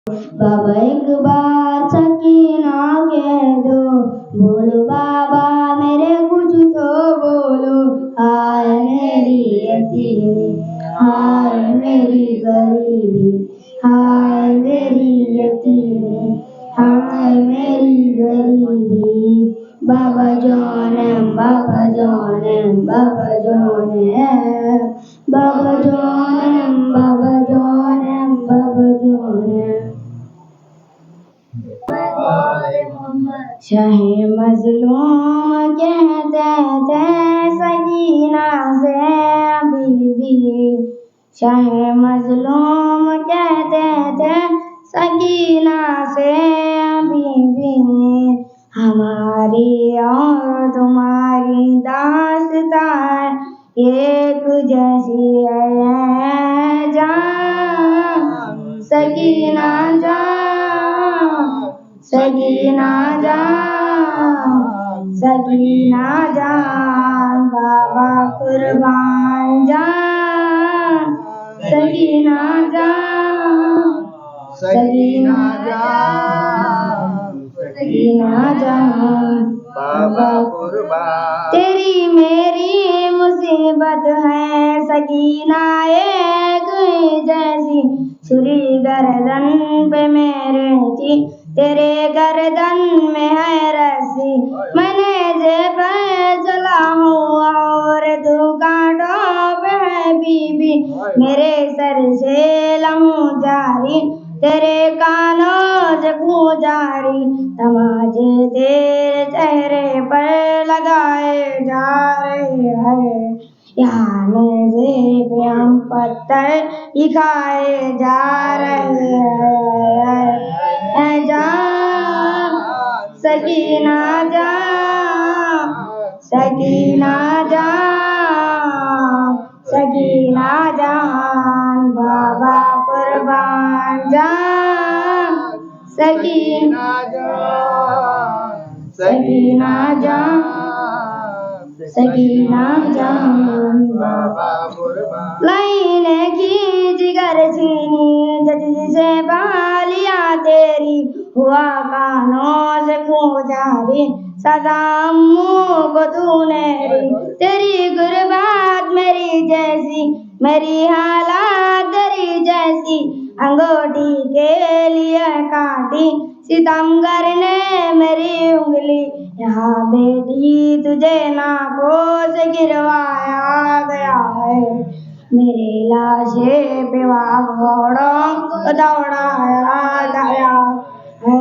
بابا ایک بار سکینہ کہہ دو، بولو بابا میرے کچھ تو بولو، ہائے میری یتیمی، ہائے میری غریبی، ہائے میری یتیمی، ہائے میری غریبی، بابا جانم بابا جانم بابا جانم، بابا جانم بابا جانم بابا جانم۔ شاہ مظلوم کہتے تھے سکینہ سے بی بی، شاہ مظلوم کہتے تھے سکینہ سے بی بی، ہماری اور تمہاری داستان ایک جیسی ہے جان، سکینہ جان، سکینہ جان، سکینہ جان، بابا قربان جان، سکینہ جان، سکینہ جان، سکینہ جان، بابا قربان۔ تیری میری مصیبت ہے سکینہ ایک جیسی، چھری گردن پہ میرے تھی تیرے گردن میں ہے رسی، میں نیزے پر چلا ہوں اور تو کانٹوں پہ ہے بی بی، میرے سر سے لہو جاری تیرے کانوں سے خون جاری، تماچے تیرے چہرے پر لگائے جا رہے ہیں، یہاں نیزے پہ ہم پتھر ہی کھائے جا رہے ہیں، اے جان سکینہ جان، سکینہ جان، سکینہ جان، بابا قربان جان، سکینہ جان، سکینہ جان، سکینہ جان، بابا قربان۔ لائی نے کی جگر سینی جج سے بالیاں تیری، ہوا کانوں سے خون جاری سزا منہ کو تو نے دی، تیری غربت میری جیسی، میری حالات تیری جیسی، انگوٹھی کے لیے کاٹی ستمگر نے میری انگلی، یہاں بیٹی تجھے ناکوں سے گروایا گیا ہے، میرے لاشے پہ واگوڑوں کو دوڑایا گیا ہے،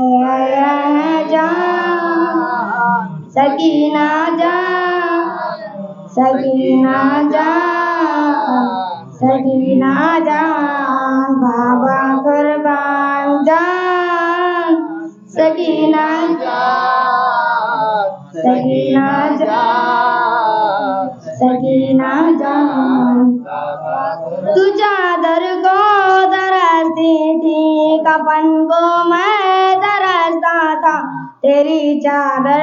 جان سکینہ جان، سکینہ جان، سکینہ جان، بابا قربان جان، سکینہ جان، سکینہ جان، سکینہ جان، تو چادر کو ترستی تھی کفن کو میں ترستا تھا، تیری چادر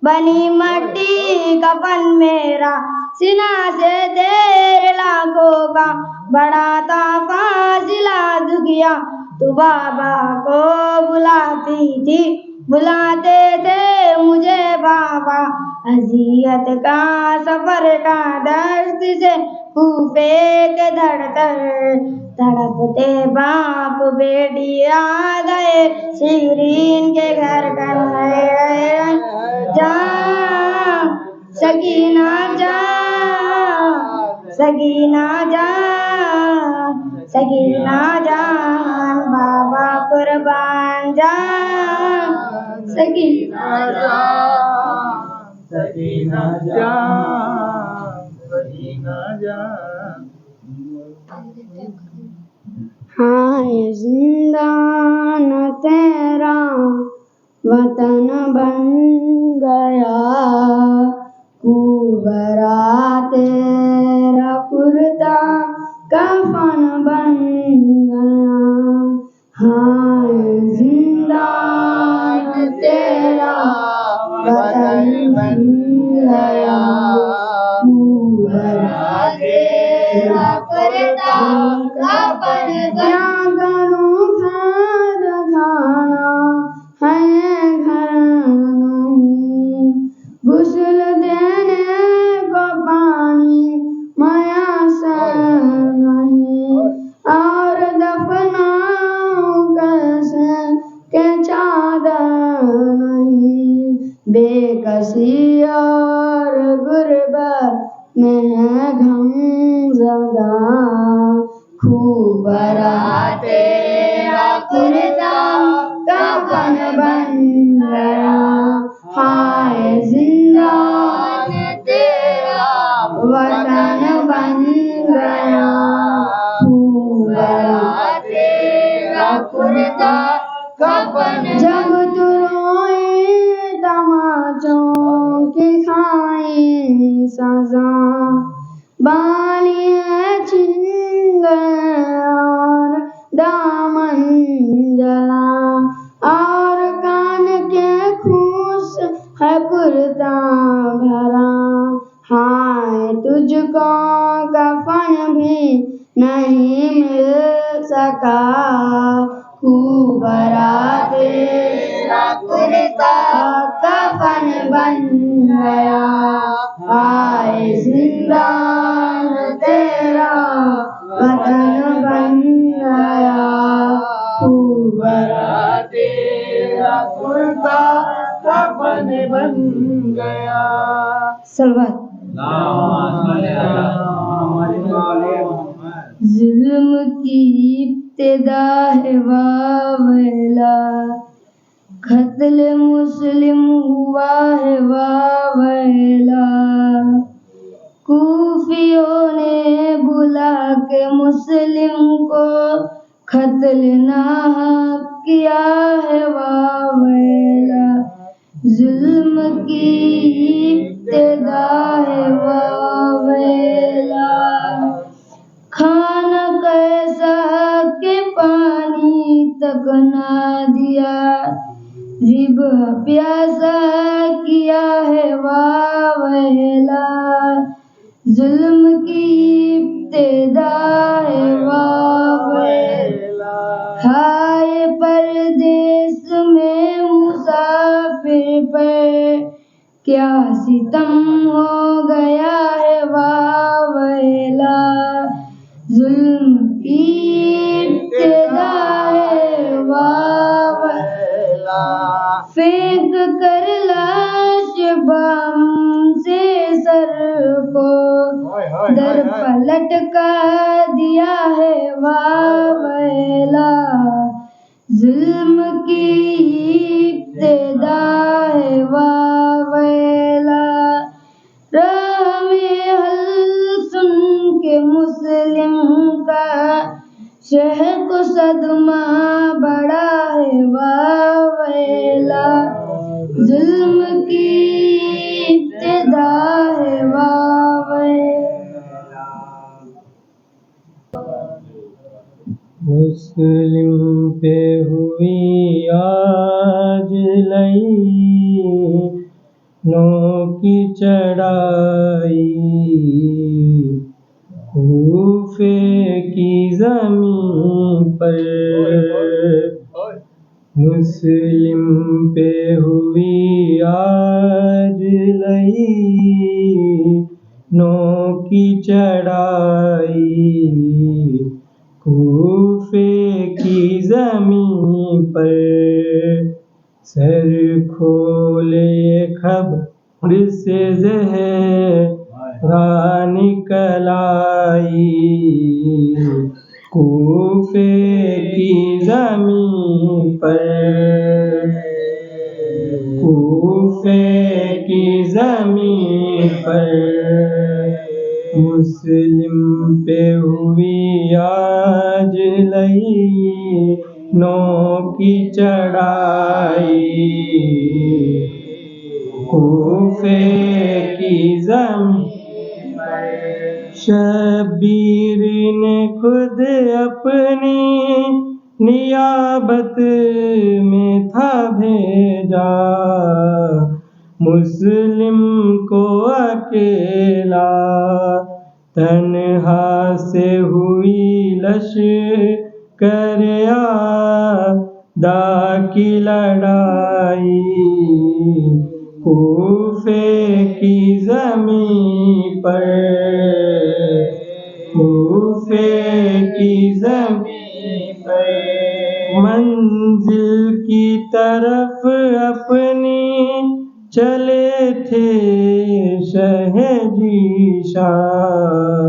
بنی مٹی کفن میرا، سینہ سے تیرے لاکھوں کا بڑا تھا فاصلہ دکھیا، تو بابا کو بلاتی تھی بلاتے تھے مجھے بابا، اذیت کا سفر کا دست سے کوفے کے دھڑکن، تڑپتے باپ بیٹی آ گئے شیرین کے گھر کن، جان سکینہ جان، سکینہ جان، سکینہ جان، بابا قربان جان، سکینہ جان، سکینہ جان، سکینہ جان۔ ہائے زندان تیرا وطن بن گیا، کوبرا تیرا کرتا کفن بن گیا، ہائے زندان تیرا وطن بن گیا، کوبرا تیرا کرتا کفن بن گیا، تیرا کرتا کفن بن گیا، ہائے زندان تیرا وطن بن گیا، پھولا تیرا کرتا کفن جب تو روئے تماچوں کی کھائیں سزا، بالیاں چھن گئے اور دامن جلا، اور کان کے کھوس ہے کرتا بھرا، ہائے تجھ کو کفن بھی نہیں مل سکا، خوب بھرا تیرا کرتا کفن بن گیا، ہائے زندان تیرا وطن بن گیا، خوب بھرا تیرا کرتا کفن بن گیا۔ صلوات۔ ظلم کی ابتدا ہے واویلا، قتل مسلم ہوا ہے واویلا، کوفیوں نے بلا کے مسلم کو قتل ناحق کیا ہے واویلا، ظلم کی ابتدا ہے واویلا، کھانا کیسا کہ پانی تک نہ دیا، ربا پیاسا کیا ہے واویلا، ظلم کی ابتدا ہے واویلا، ہائے پردیس میں مسافر پر کیا ستم ہو گیا ہے واویلا، ظلم کی ابتدا ہے واویلا، پھینک کر لاش بام سے سر کو در پلٹ کا دیا ہے واویلا، ظلم کی ابتدا ہے واویلا، راہ میں حل سن کے مسلم کا شہ کو صدمہ بڑا ہے واویلا، ظلم کی ابتدا ہے واویلا۔ مسلم پہ ہوئی آج لئی نو کی چڑھائی، کوفے کی زمین پر مسلم پہ ہوئی آج لئی نو کی چڑھائی، کوفے کی زمین پر سر کھولے خبر سے زہرا نکل آئی، کوفے کی زمین پر، کوفے کی زمین پر مسلم پہ ہوئی آج لئی نو کی چڑھائی، کوفے کی زمین پر شبیر نے خود اپنی نیابت میں تھا بھیجا، مسلم کو اکیلا تنہا سے ہوئی لشکر اعداء کی لڑائی، کوفے کی زمین پر، کوفے کی زمین پر منزل کی طرف اپنی چلے تھے شہ جیشاں،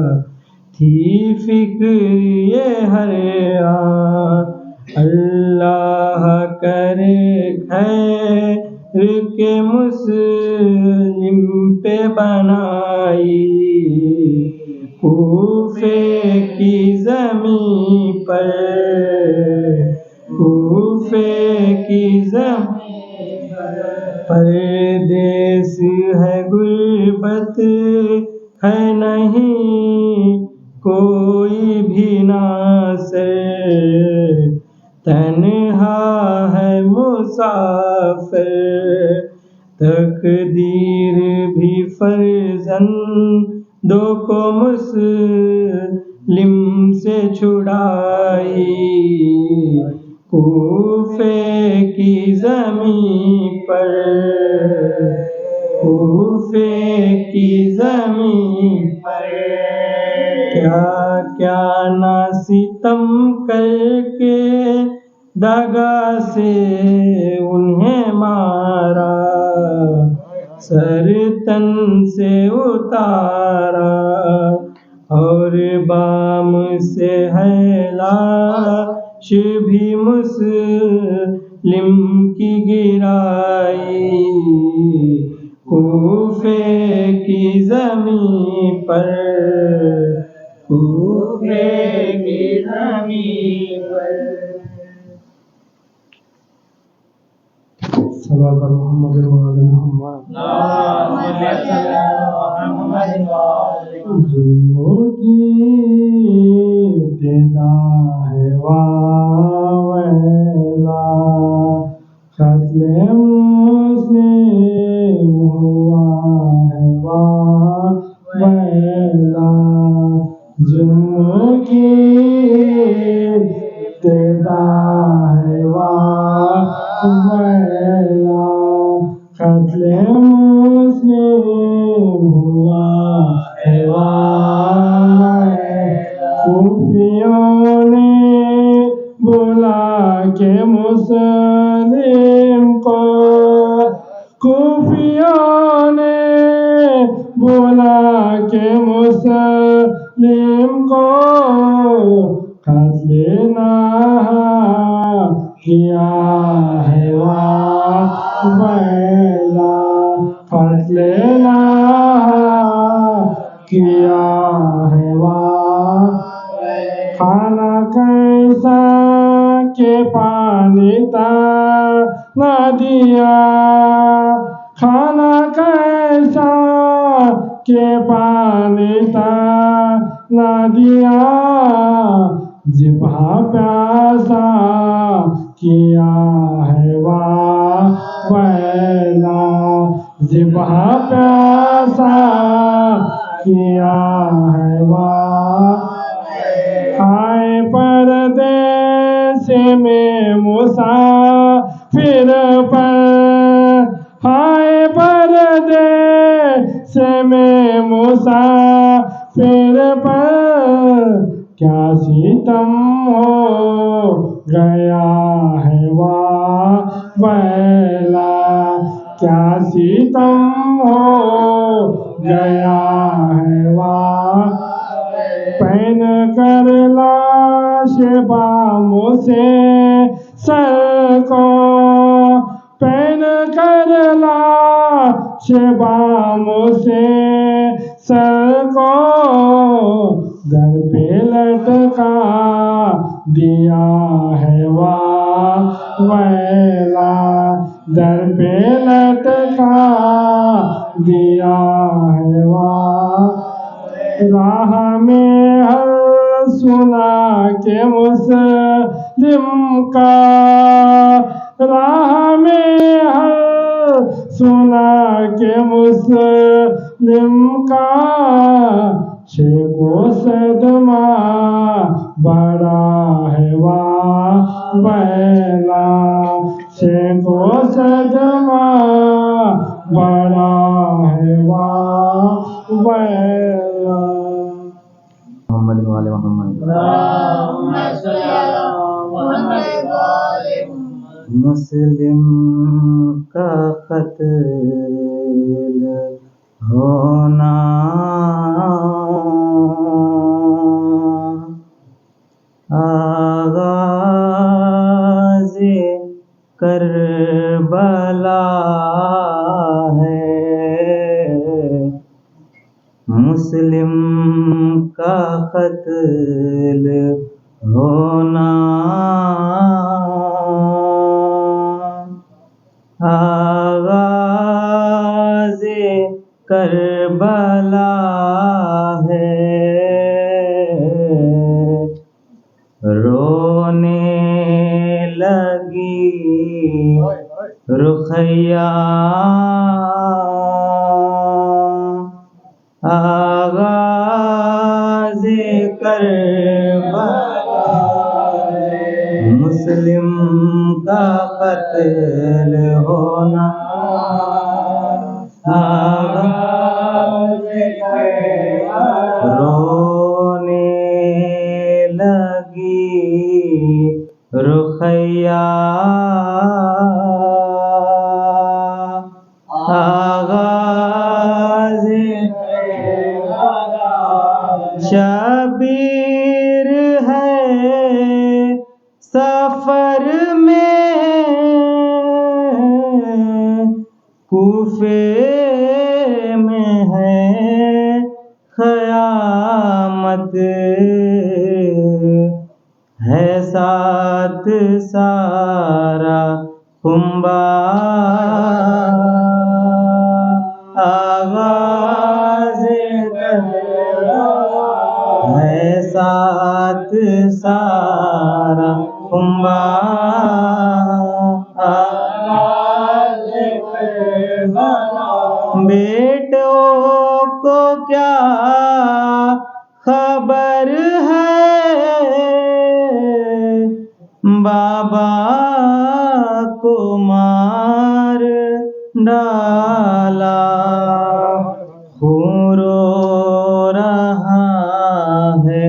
تھی فکر یہ ہر آن اللہ کرے خیر کے مسلم پہ بنائی کوفے کی زمین پر کوفے کی زمین پردیس ہے غربت ہے نہیں کوئی بھی ناصر تنہا ہے مسافر تقدیر بھی فرزندوں کو مسلم سے چھڑائی کوفے کی زمین پر کوفے کی زمین پر کیا کیا نہ ستم کر کے دگا سے انہیں مارا سر تن سے اتارا اور بام سے ہے لاش بھی مسلم کی گرائی کوفے کی زمین پر کوفے کی زمین پر صلوات محمد وعلی محمد ظلموں کی ابتدا ہے ویلا قتل مسلم ہوا ہے ویلا ظلموں کی ابتدا ہے ویلا قتل مسلم ہوا ہے خوفیوں نے بلا کے مسلم کو خوفیوں نے بلا کے مسلم کو قتل نہ کیا ہے ویلا قتل نہ کیا ہے کھانا کیسا کہ پانی نہ دیا کھانا کیسا کہ پانی نہ دیا جبہ پیاسا کیا ہے ویلا جبہ پیاسا کیا ہے آئے پردیس میں مسافر پر آئے پردیس میں مسافر پر کیا ستم ہو گیا ہے ویلا کیا ستم ہو گیا ہے پہن کر لاش بام سے سر کو پہن کر لاش بام سے سر کو در پہ لٹکا دیا ہے ویلا در پہ لٹکا دیا ہے راہ میں ہر سنا کہ مسلم کا راہ میں ہر سنا کہ مسلم کا شیخ و صدمہ بڑا ہے ویلا شیخ و صدمہ بڑا ہے ویلا محمد وعلی محمد مسلم کا قتل ہونا کربلا ہے، مسلم کا قتل ہونا آغاز کربلا ہے، رونے لگی رقیہ آغاز کربلا ہے، مسلم کا قتل ہونا آغاز کربلا، رونے لگی رقیہ آغاز کربلا، شبیر ہے سفر میں کوفے میں ہے قیامت، ہے ساتھ سارا خنبہ آغاز کربلا، ہے ساتھ سارا خنبہ آغاز کربلا، بیٹوں کو کیا خبر ہے بابا کو مار ڈالا، خون رو رہا ہے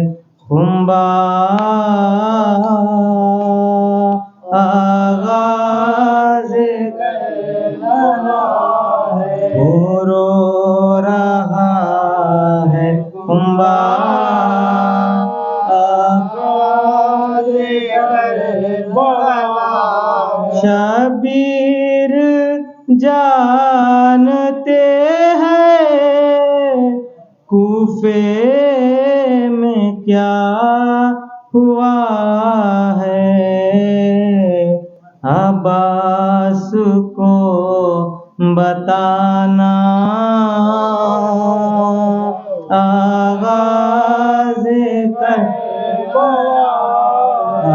خنبہ آغاز کربلا ہے، خون رو رہا ہے خنبہ آغاز کربلا، شبیر جانتے ہیں کوفے میں کیا ہوا ہے، عباس کو بتانا آغاز کربلا،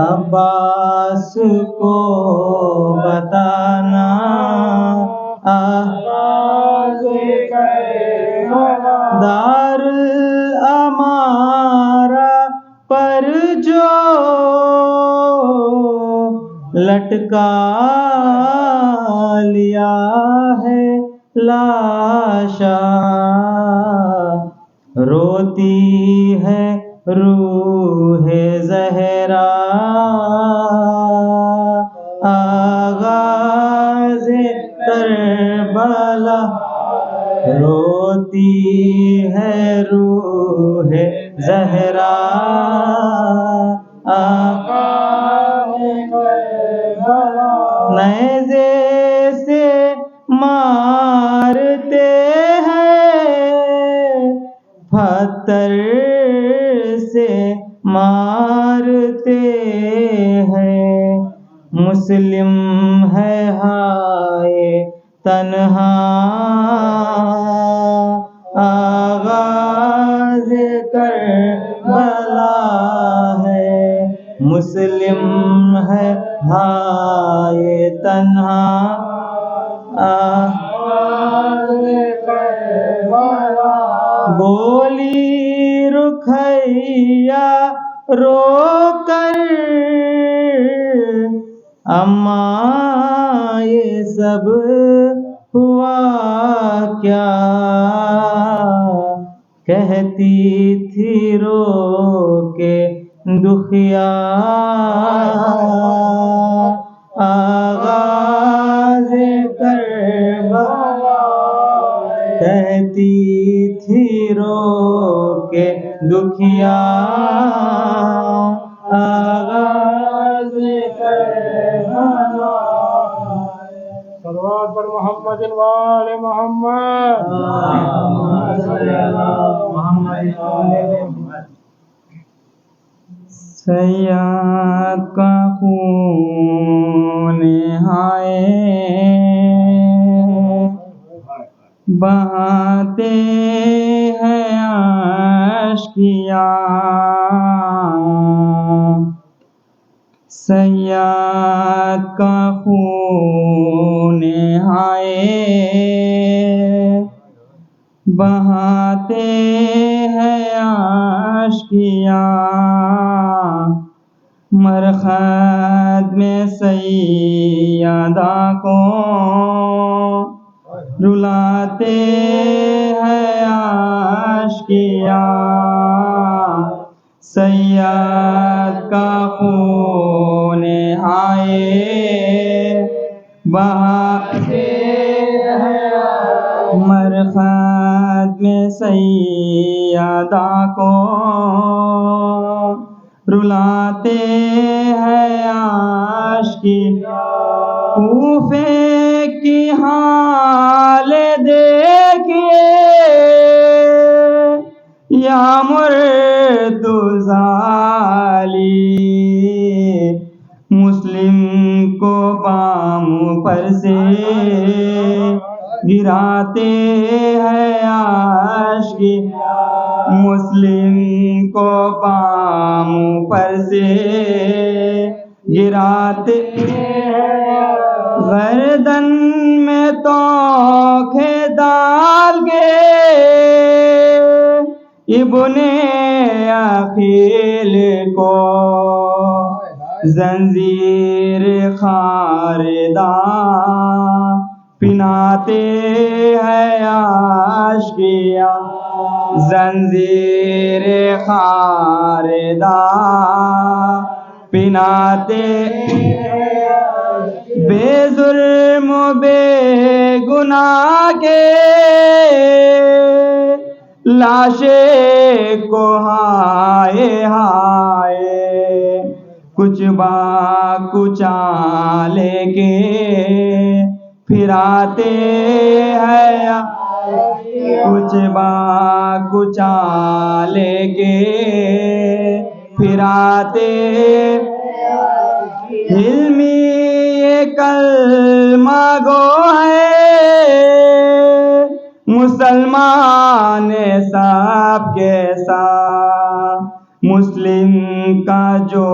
عباس کو بتانا آغاز کربلا، دار الامارہ پر جو لٹکا لیا ہے لاشا، روتی ہے روح زہرا آغاز کربلا، روتی ہے روح زہرا آغاز کربلا، نیزے سے مارتے ہیں پتھر سے مارتے ہیں، مسلم ہے ہائے تنہا آغاز کربلا ہے، مسلم ہے ہائے تنہا آغاز کربلا، بولی رقیہ رو کر اماں یہ سب ہوا کیا، کہتی تھی رو کے دکھیا آغاز کربلا، کہتی تھی رو کے دکھیا آغاز کربلا، محمد وآل محمد سیاد کا خون ہائے بہاتے ہیں اشکیاں سیاد کا خون ہائے بہاتے ہیں اشکیاں مرخد میں سیدہ کو رلاتے ہیں اشکیاں سیاد کا خون ہائے بہاتے ہیں مرخد میں سیدہ کو رلاتے ہیں اشکیاں کوفے کی حال دیکھیے یا مرتضالی مسلم کو بام پر سے گراتے ہیں اشکیاں مسلم کو بام پر سے گراتے ہیں گردن میں توکھے ڈال کے ابن عقیل کو زنجیر خاردار پہناتے ہیں اشکیاں زنجیر خاردار پہناتے بے ظلم و بے گناہ کے لاشیں کو ہائے ہائے کچھ با کچا لے کے پھراتے ہیں کچھ با کچا لے کے پھراتے علمی یہ کلمہ گو ہے مسلمان سب کے ساتھ مسلم کا جو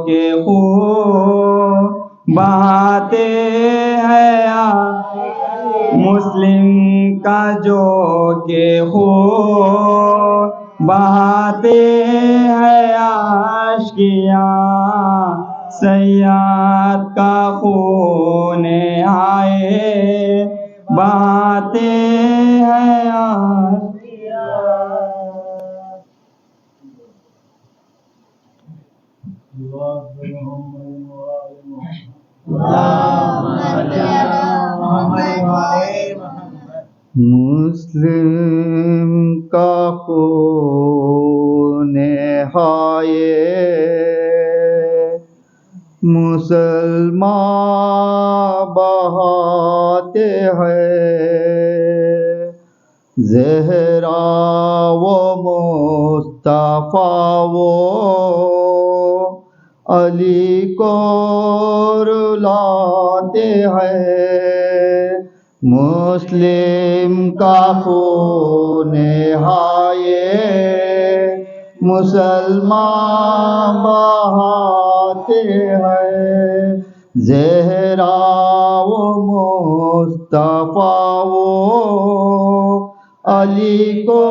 کہ خون بہاتے ہیں مسلم کا جو کہ خون بہاتے ہیں اشکیاں سیاد کا خون آئے بہاتے ہیں مسلم کا خون ہائے مسلمان بہاتے ہیں زہرا و مصطفیٰ و علی کو رلاتے ہیں مسلم کا خون ہائے مسلمان بہاتے ہیں زہرا و مصطفیٰ و علی کو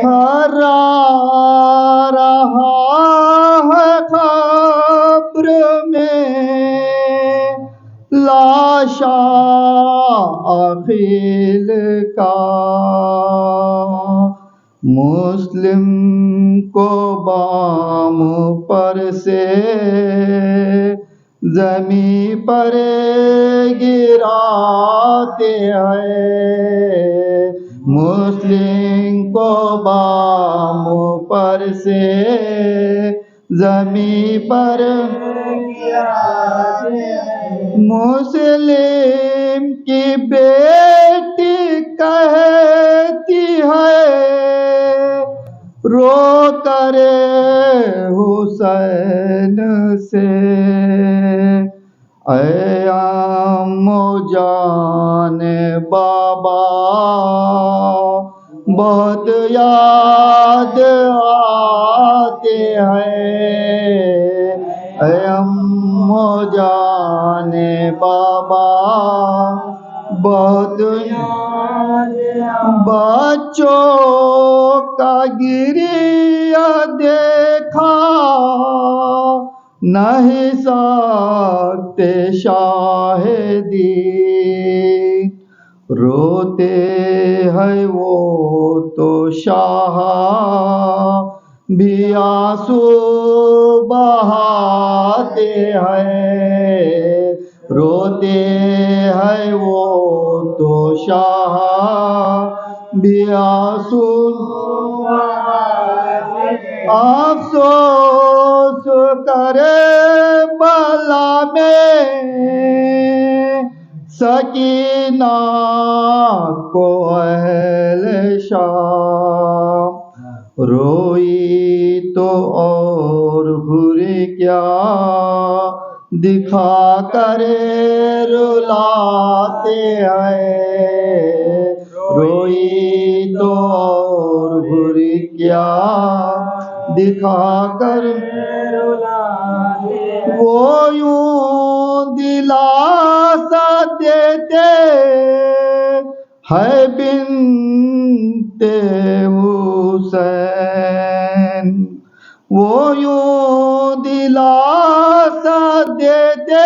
ہرا رہا ہے قبر میں لاشا عقیل کا مسلم کو بام پر سے زمین پر گراتے ہیں مسلم کو بام پر سے زمین پر مسلم کی بیٹی کہتی ہے رو کرے حسین سے اے امو جان بابا بہت یاد آتے ہیں اے امو جان بابا بہت بچوں کا گریہ دیکھا نہیں سکتے شاہدی روتے ہیں وہ تو شاہ بھی آنسو بہاتے ہیں روتے ہیں وہ تو شاہ بھی آنسو افسوس کرے بلا میں سکینہ کو اہل شام روئی تو اور بھوری کیا دکھا کر رلاتے ہیں روئی تو اور بھوری کیا دکھا کر وہ یوں دلاسا دیتے ہے بنت حسین وہ یوں دلاسا دیتے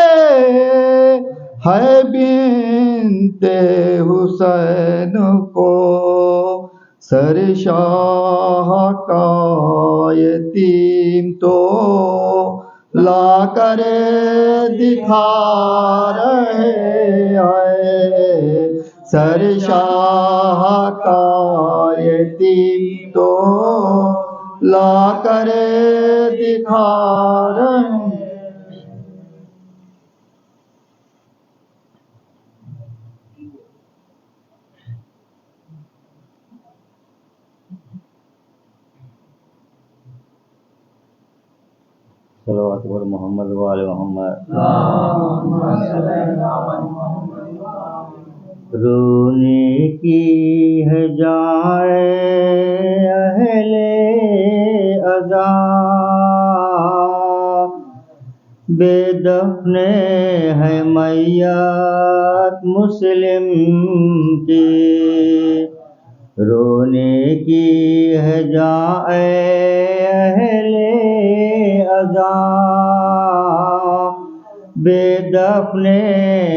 ہے بنت حسین کو سر شاہ کا یتیم تو لا کر دکھا رہے ہیں سر شاہ کا یتیم تو لا کر دکھا رہے ہیں صلوات محمد وآل محمد رونے کی ہے جائے اہل اذا بے دفن ہے میت مسلم کی رونے کی ہے جائے اہل اذا بے دفن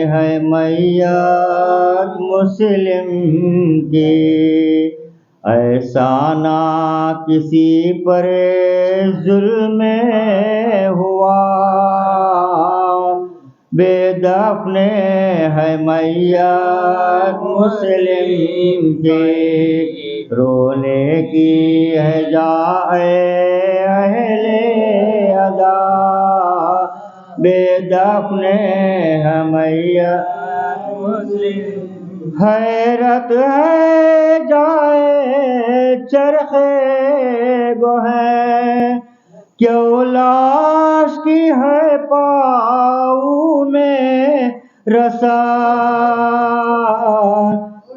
ہے میت مسلم کی ایسا نہ کسی پر ظلم ہوا بے دفن ہے میت مسلم کی رونے کی ہے جائے اہل ادا بے دفن ہے میت مسلم حیرت ہے جائے چرخ گوہے کیوں لاش کی ہے پاؤں میں رسا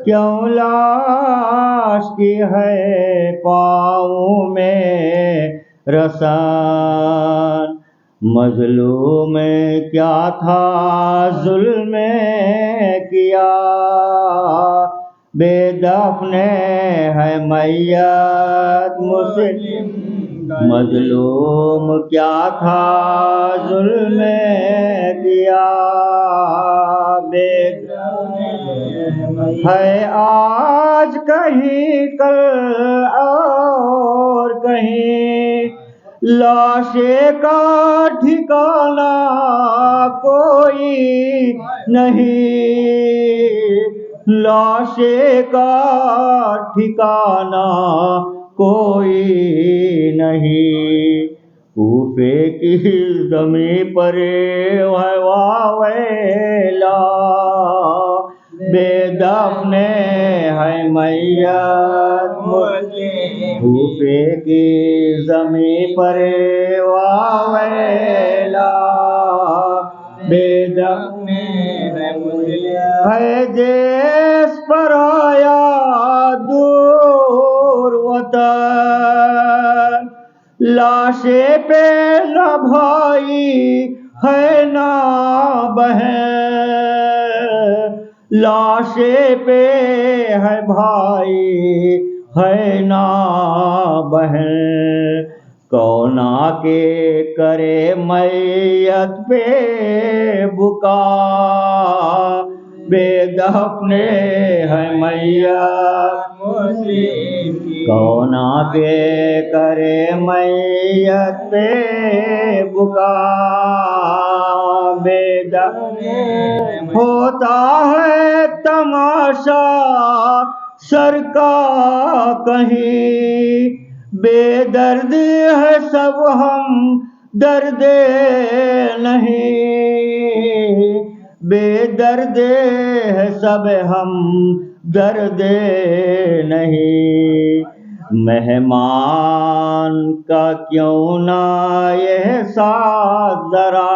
کیوں لاش کی ہے پاؤں میں رسان مظلوم کیا تھا ظلم کیا بے دفن ہے میت مسلم مظلوم کیا تھا ظلم کیا بے ہے آج کہیں کل اور کہیں لاشے کا ٹھکانہ کوئی نہیں لاشے کا ٹھکانہ کوئی نہیں کوفے کی زمین پر ہے واویلا بے دفن ہے میت کوفے کی زمین پر واویلا بے دفن ہے جس پر آیا دور وطن لاشے پہ نہ بھائی ہے نہ بہن لاشے پہ ہے بھائی ہے نہ بہن کونا کے کرے میت پہ بکا بے دفن ہے میت کونا کے کرے میت پہ بکا بے دفن ہوتا ہے تماشا سر کا کہیں بے درد ہے سب ہم درد نہیں بے درد ہے سب ہم درد نہیں مہمان کا کیوں نہ یہ ساتھ ذرا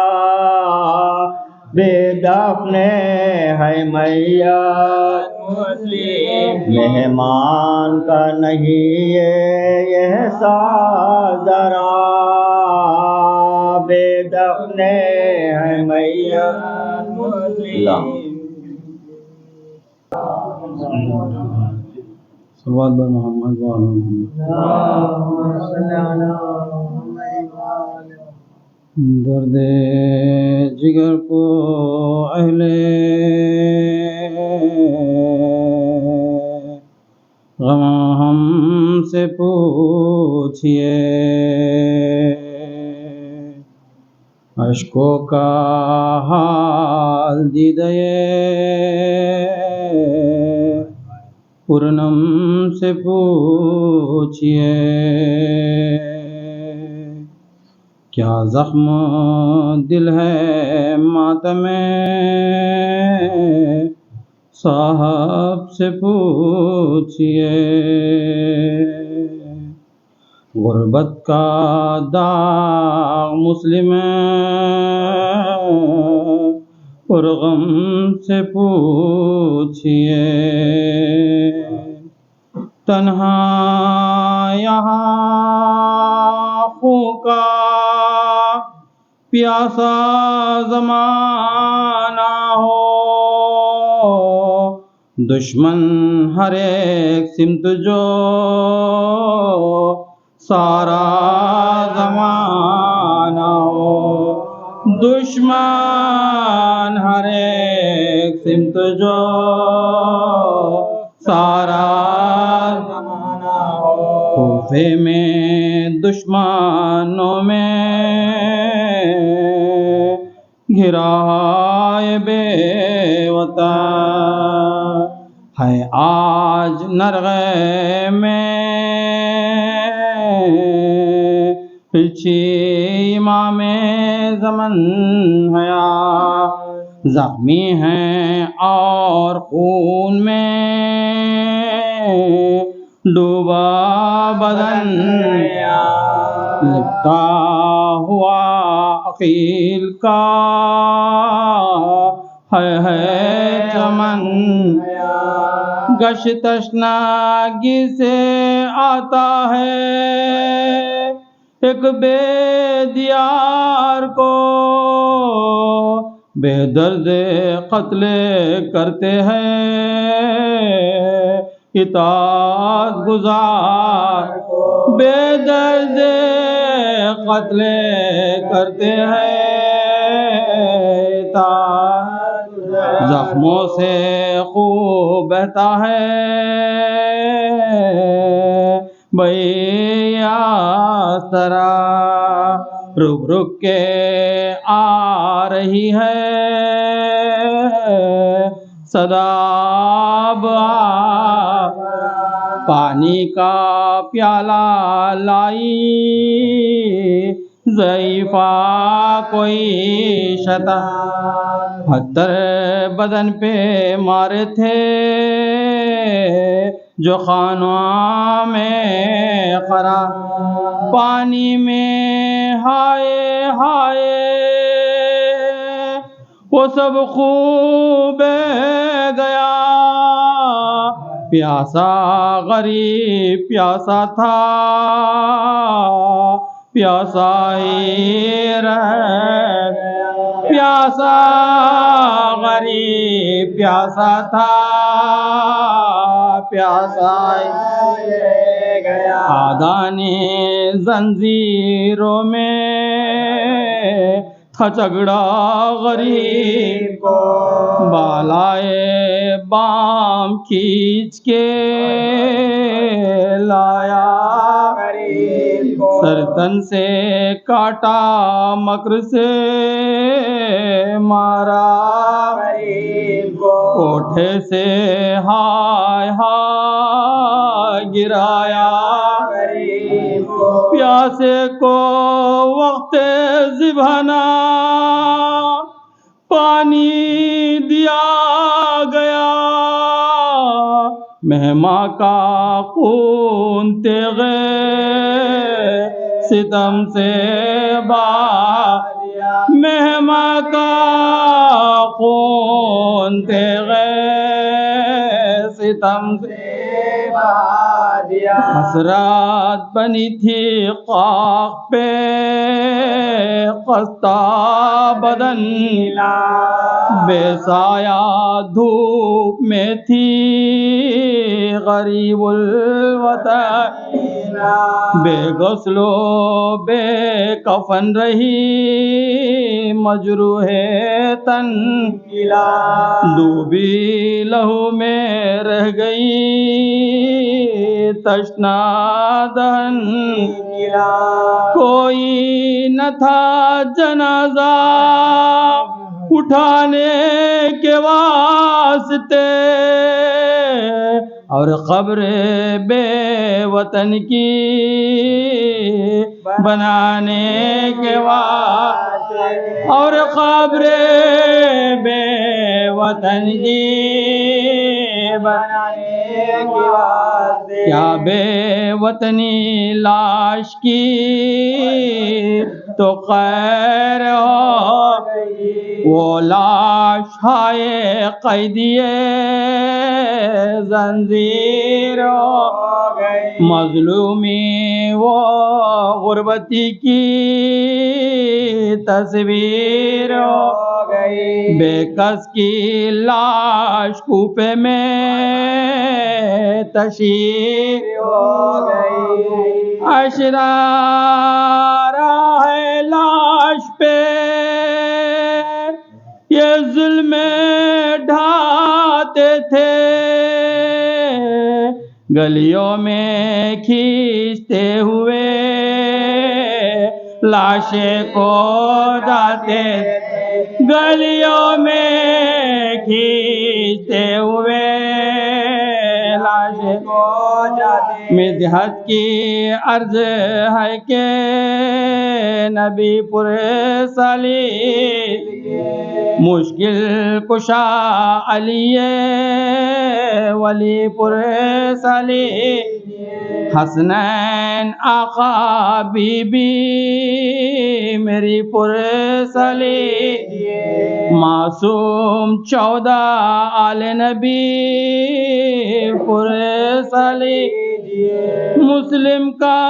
بے دفن ہے میت مہمان کا نہیں یہ ساتھ ذرا بے دفن ہے میت صلوات بر محمد وعلی محمد درد جگر کو اہل غم ہم سے پوچھئے اشکوں کا حال دیدے پورنم سے پوچھئے کیا زخم دل ہے ماتم صاحب سے پوچھئے غربت کا داغ مسلم اور غم سے پوچھئے تنہا یہاں خوں کا پیاسا زمانہ ہو دشمن ہر ایک سمت جو سارا زمانہ ہو دشمن ہر ایک سمت جو سارا زمانہ ہو کوفے میں دشمنوں میں گھرا ہے بے وطن ہے آج نرغے میں پچھی امام زمن حیا زخمی ہیں اور خون میں ڈوبا بدن لپٹا ہوا عقیل کا ہے چمن گش تشناگی سے آتا ہے ایک بے دیار کو بے درد قتل کرتے ہیں اطاعت گزار بے درد قتل کرتے ہیں اطاعت زخموں سے خون بہتا ہے بھیا سرا رک رک کے آ رہی ہے صدا پانی کا پیالہ لائی ضعیفہ کوئی شیطان، پتھر بدن پہ مارے تھے جو خانوں میں خرا، پانی میں ہائے ہائے وہ سب خوب گیا، پیاسا غریب پیاسا تھا، پیاسا ہی رہ گیا، پیاسا غریب پیاسا تھا، پیاسا ہی رہ گیا، آدانی زنجیروں میں تھا جھگڑا غریب کو، بالائے بام کھینچ کے لایا غریب کو، سرتن سے کاٹا مکر سے مارا غریب کو، کوٹھے سے ہائے ہائے گرایا غریب کو، پیاسے کو وقت ذبحنا پانی دیا گیا، مہماں کا خون تیغ ستم سے بہا دیا، مہماں کا خون تیغ ستم سے بہا دیا، حسرات بنی تھی خاک پہ خستہ بدن، بے سایہ دھوپ میں تھی غریب الوطن، بے غسل و بے کفن رہی مجروح تن، ڈوبی لہو میں رہ گئی تشنا دہن، کوئی نہ تھا جنازہ اٹھانے کے واسطے، اور قبر بے وطن کی بنانے کے واسطے، اور قبر بے وطن کی بنانے کے واسطے، کیا بے وطنی لاش کی تو خیر ہو گئی، وہ لاش ہائے قیدیے زنجیر ہو گئی، مظلومی وہ غربتی کی تصویر ہو گئی، بے کس کی لاش کوپے میں تشہیر ہو گئی، اشرارہ ہے لاش پہ یہ ظلم ڈھاتے تھے، گلیوں میں کھینچتے ہوئے لاشیں کو جاتے تھے، گلیوں میں کھینچتے ہوئے لاشیں کو جاتے، مدحت کی عرض ہے کہ نبی پر صلیب مشکل کشا علی ولی پر صلیب، حسنین آقا بی بی میری پر صلیب، معصوم 14 آل نبی پر صلیب، مسلم کا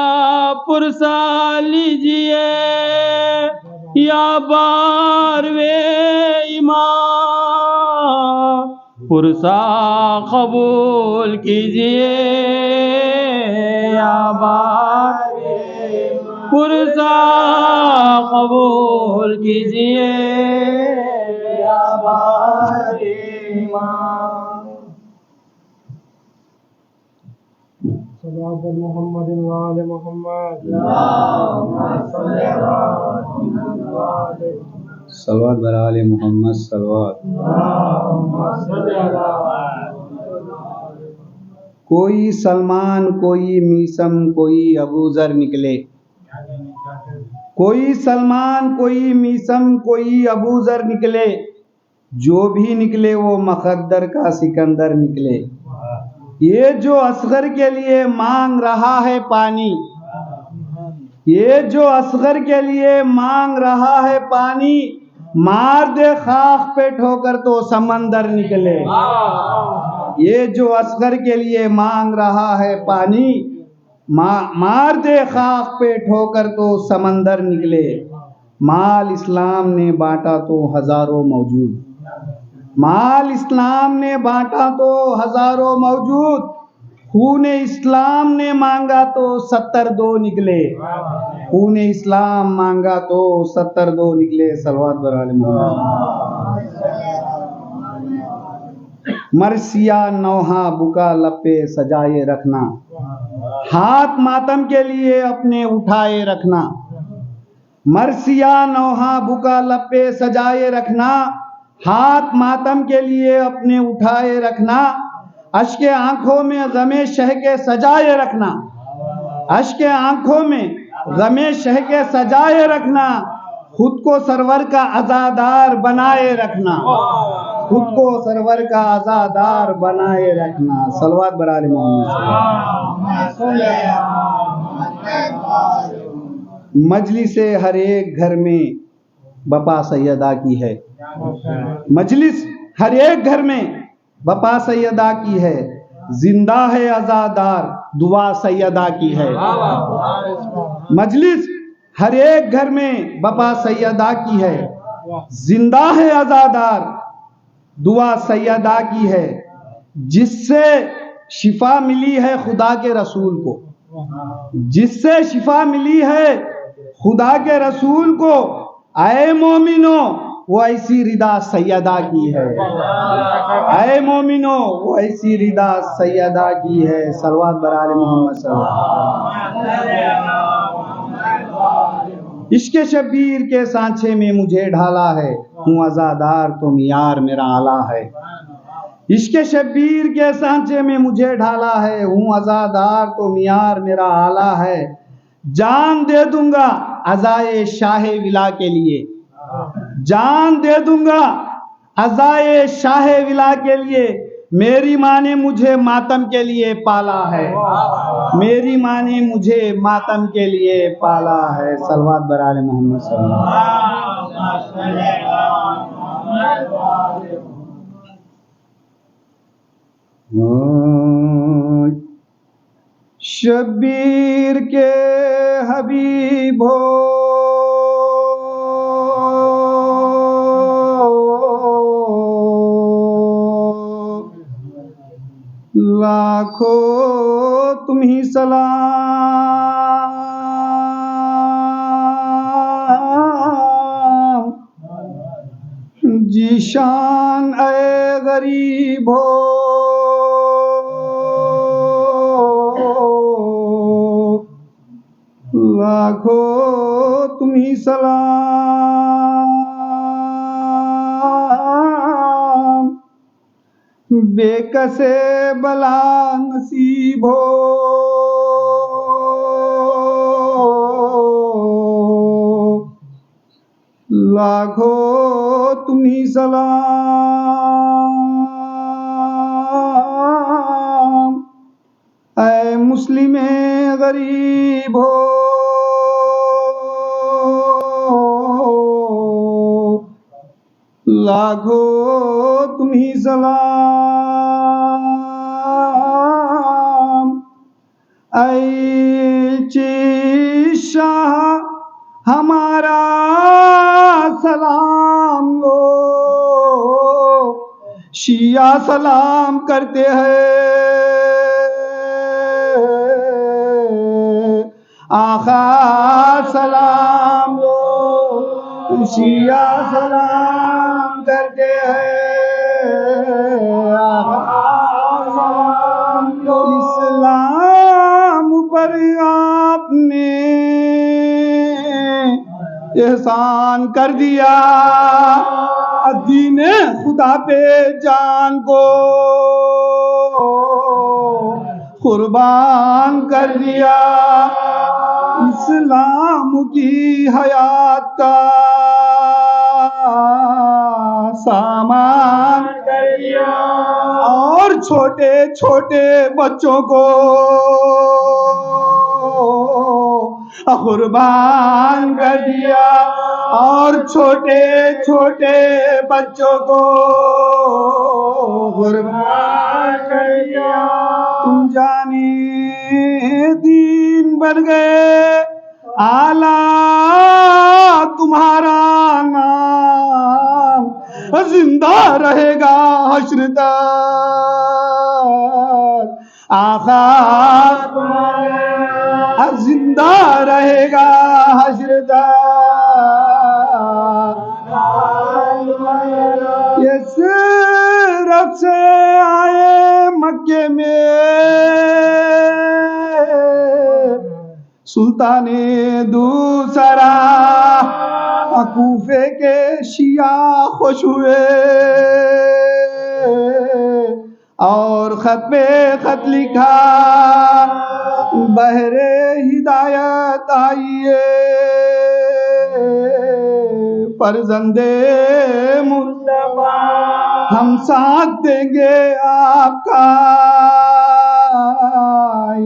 پرسہ لیجئے یا باروے امام، پرسہ قبول کیجئے یا باروے امام، پرسہ قبول کیجئے یا باروے امام، صلوات محمد وآل محمد، صلوات بر آل محمد، صلوات۔ کوئی سلمان، کوئی میسم، کوئی ابو ذر نکلے، کوئی سلمان، کوئی میسم، کوئی ابو ذر نکلے، جو بھی نکلے وہ مقدر کا سکندر نکلے۔ یہ جو اصغر کے لیے مانگ رہا ہے پانی، یہ جو اصغر کے لیے مانگ رہا ہے پانی، مار دے خاک پہ ٹھوکر تو سمندر نکلے۔ یہ جو اصغر کے لیے مانگ رہا ہے پانی، مار دے خاک پہ ٹھوکر تو سمندر نکلے۔ مال اسلام نے بانٹا تو ہزاروں موجود، مال اسلام نے بانٹا تو ہزاروں موجود، خون اسلام نے مانگا تو 72 نکلے، خون اسلام مانگا تو 72 نکلے۔ صلوات بر آل محمد۔ مرثیہ نوحہ بکا لپے سجائے رکھنا، ہاتھ ماتم کے لیے اپنے اٹھائے رکھنا۔ مرثیہ نوحہ بکا لپے سجائے رکھنا، ہاتھ ماتم کے لیے اپنے اٹھائے رکھنا۔ اشک آنکھوں میں غم شہ کے سجائے رکھنا، اشک آنکھوں میں غم شہ کے سجائے رکھنا۔ خود کو سرور کا عزادار بنائے رکھنا، خود کو سرور کا عزادار بنائے رکھنا۔ صلوات بر آل محمد۔ مجلس ہر ایک گھر میں بپا سیدہ کی ہے، مجلس ہر ایک گھر میں بپا سیدہ کی ہے، زندہ ہے عزادار دعا سیدہ کی ہے۔ مجلس ہر ایک گھر میں بپا سیدہ کی ہے، زندہ ہے عزادار دعا سیدہ کی ہے۔ جس سے شفا ملی ہے خدا کے رسول کو، جس سے شفا ملی ہے خدا کے رسول کو، اے مومنو وہ ایسی ردا سیدہ کی ہے، اے مومنو وہ ایسی ردا سیدہ کی ہے۔ صلوات بر آل محمد صلی اللہ علیہ وسلم۔ عشق شبیر کے سانچے میں مجھے ڈھالا ہے، ہوں عزادار تم یار میرا آلہ ہے۔ عشق شبیر کے سانچے میں مجھے ڈھالا ہے، ہوں عزادار تم یار میرا آلہ ہے۔ جان دے دوں گا عزائے شاہ ولا کے لیے، جان دے دوں گا عزائے شاہ ولا کے لیے۔ میری ماں نے مجھے ماتم کے لیے پالا ہے، میری ماں نے مجھے ماتم کے لیے پالا ہے۔ صلوات بر آل محمد صلی اللہ علیہ وسلم۔ شبیر کے حبیب ہو لاکھوں تم ہی سلام، جی شان اے غریب ہو لاکھوں تم ہی سلام۔ بے کسے بلا نصیب ہو لاکھوں تم ہی سلام۔ اے مسلم غریب ہو لاکھوں تم ہی سلام۔ اے شاہ ہمارا سلام لو، شیعہ سلام کرتے ہیں، آقا سلام لو، شیعہ سلام کرتے ہیں، آقا سلام لو۔ اسلام پر آپ نے احسان کر دیا، دین خدا پہ جان کو قربان کر دیا، اسلام کی حیات کا سامان کر دیا اور چھوٹے چھوٹے بچوں کو قربان کر دیا اور چھوٹے چھوٹے بچوں کو قربان کر دیا. تم جانے دین بن گئے اعلیٰ تمہارا نام زندہ رہے گا حشر تک آقا زندہ رہے گا حشر تک. یہ صرف سے آئے مکے میں سلطان دوسرا کوفے کے شیعہ خوش ہوئے اور خط پہ خط لکھا بہر ہدایت آئیے فرزند مصطفیٰ ہم ساتھ دیں گے آپ کا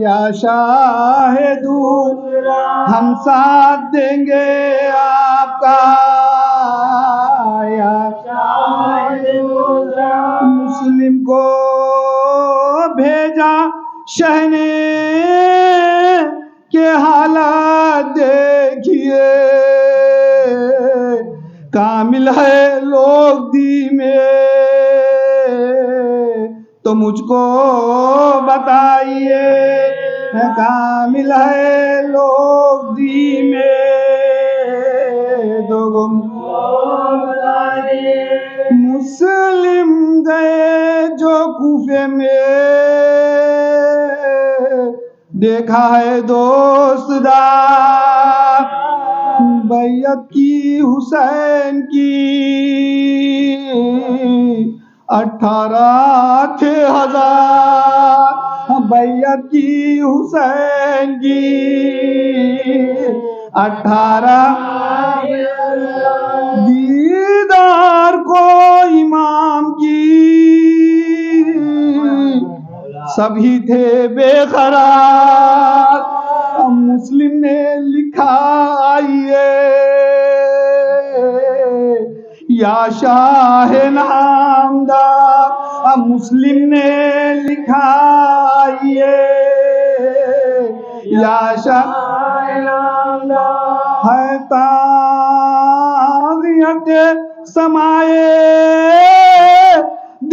یا شاہدو ہم ساتھ دیں گے آپ کا یا شاہدو. مسلم کو بھیجا شہ نے کے حالات دیکھیے کامل ہے لوگ دی میں تو مجھ کو بتائیے کامل ہے لوگ دی میں تو مجھ کو بتائیے. مسلم گئے جو کوفے میں دیکھا ہے دوست دار بیعت کی حسین کی 18 تھے ہزار بیعت کی حسین کی 18 دیدار کو امام کی سبھی تھے بے قرار. مسلم نے لکھا آئیے یا شاہ نامدار مسلم نے لکھا آئیے یا شاہ نامدار ہے طاغیت سمائے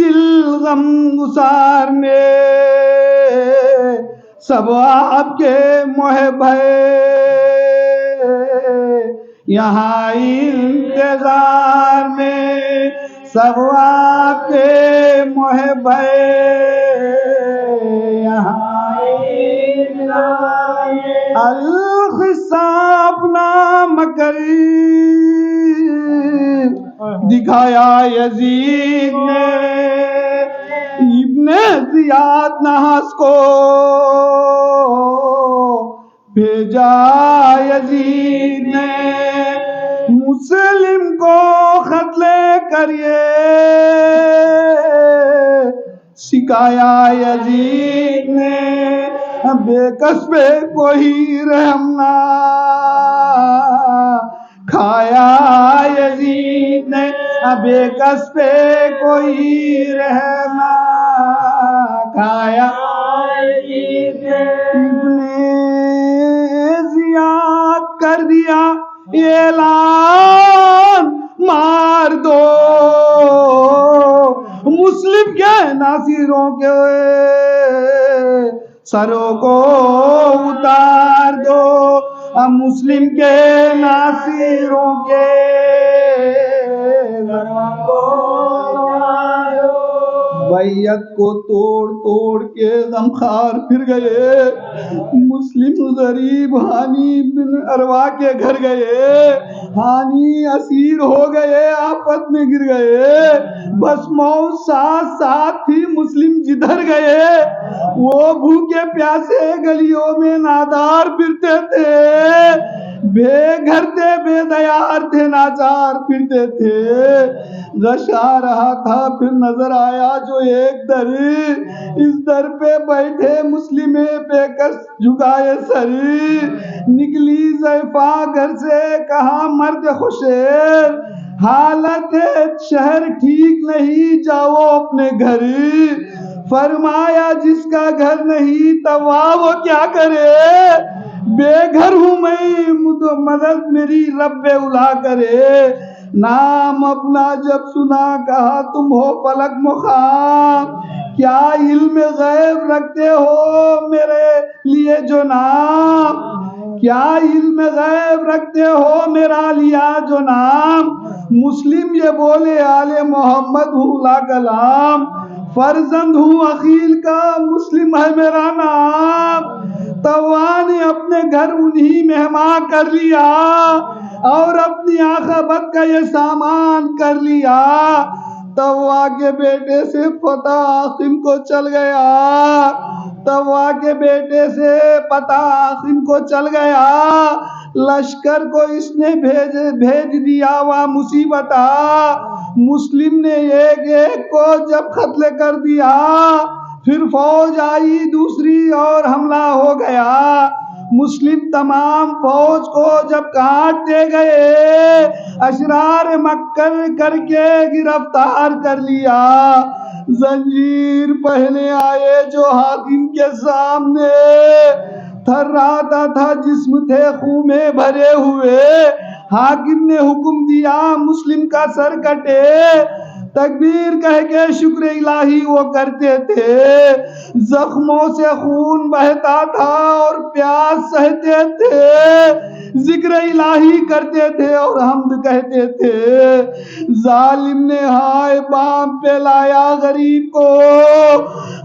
دل غم گسار میں سب آپ کے محب ہے یہاں انتظار میں سب آپ کے محب ہے یہاں انتظار میں. الخصاب نام کری دکھایا یزید نے ابن زیاد نحس کو بھیجا یزید نے مسلم کو خط لے کر یہ سکھایا یزید نے بے کس پہ کوئی رحم نہ کھایا یزید نے بے کس پہ کوئی رحم نہ کھایا یزید نے. ابن زیاد کر دیا اعلان مار دو مسلم کے ناصروں کے سروں کو اتار دو مسلم کے ناصروں کے سروں کو اتار دو. بیعت کو توڑ توڑ کے غمخوار پھر گئے مسلم غریب ہانی بن اروا کے گھر گئے ہانی اسیر ہو گئے آفت میں گر گئے، بس موت ساتھ ساتھ ہی مسلم جدھر گئے وہ بھوکے پیاسے گلیوں میں نادار پھرتے تھے، بے گھر تھے، بے دیار تھے، ناچار پھرتے تھے۔ غش آ رہا تھا، پھر نظر آیا جو ایک در، اس در پہ بیٹھے مسلم بے کس جھکائے سر، نکلی ضعیفہ گھر سے کہا مرد خوشیر، حالت شہر ٹھیک نہیں جاؤ اپنے گھر، فرمایا جس کا گھر نہیں توا وہ کیا کرے، بے گھر ہوں میں، مدد میری رب اولا کرے، نام اپنا جب سنا کہا تم ہو فلک مقام، کیا علم غیب رکھتے ہو میرے لیے جو نام، کیا علم غیب رکھتے ہو میرا لیا جو نام، مسلم یہ بولے آل محمد ہوں لا کلام، فرزند ہوں عقیل کا مسلم ہے میرا نام، توا نے اپنے گھر انہی مہمان کر لیا اور اپنی عاقبت کا یہ سامان کر لیا، توا کے بیٹے سے پتہ عاصم کو چل گیا، توا کے بیٹے سے پتہ عاصم کو چل گیا، لشکر کو اس نے بھیج دیا وہ مصیبت، مسلم نے ایک ایک کو جب قتل کر دیا، پھر فوج آئی دوسری اور حملہ ہو گیا، مسلم تمام فوج کو جب کاٹتے گئے، اشرار مکر کر کے گرفتار کر لیا، زنجیر پہنے آئے جو حاکم کے سامنے، تھراتا تھا جسم تھے خون میں بھرے ہوئے، حاکم نے حکم دیا مسلم کا سر کٹے، تکبیر کہہ کے شکر الہی وہ کرتے تھے، زخموں سے خون بہتا تھا اور پیاس سہتے تھے، ذکر الہی کرتے تھے اور حمد کہتے تھے، ظالم نے ہائے بام پہ لایا غریب کو،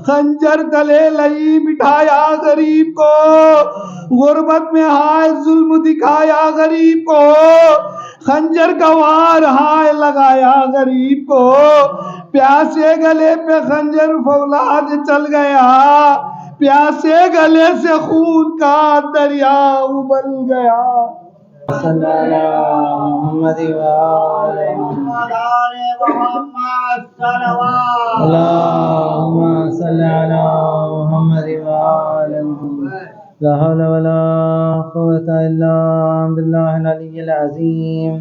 خنجر تلے لئی بٹھایا غریب کو، غربت میں ہائے ظلم دکھایا غریب کو، خنجر کا وار ہائے لگایا غریب کو، پیاسے گلے پہ خنجر فولاد چل گیا، پیاسے گلے سے خون کا دریا ابل گیا، صلی اللہ محمد وآل محمد اللہم صلی علی محمد وآل محمد، لا حول ولا قوة الا باللہ العلی العظیم،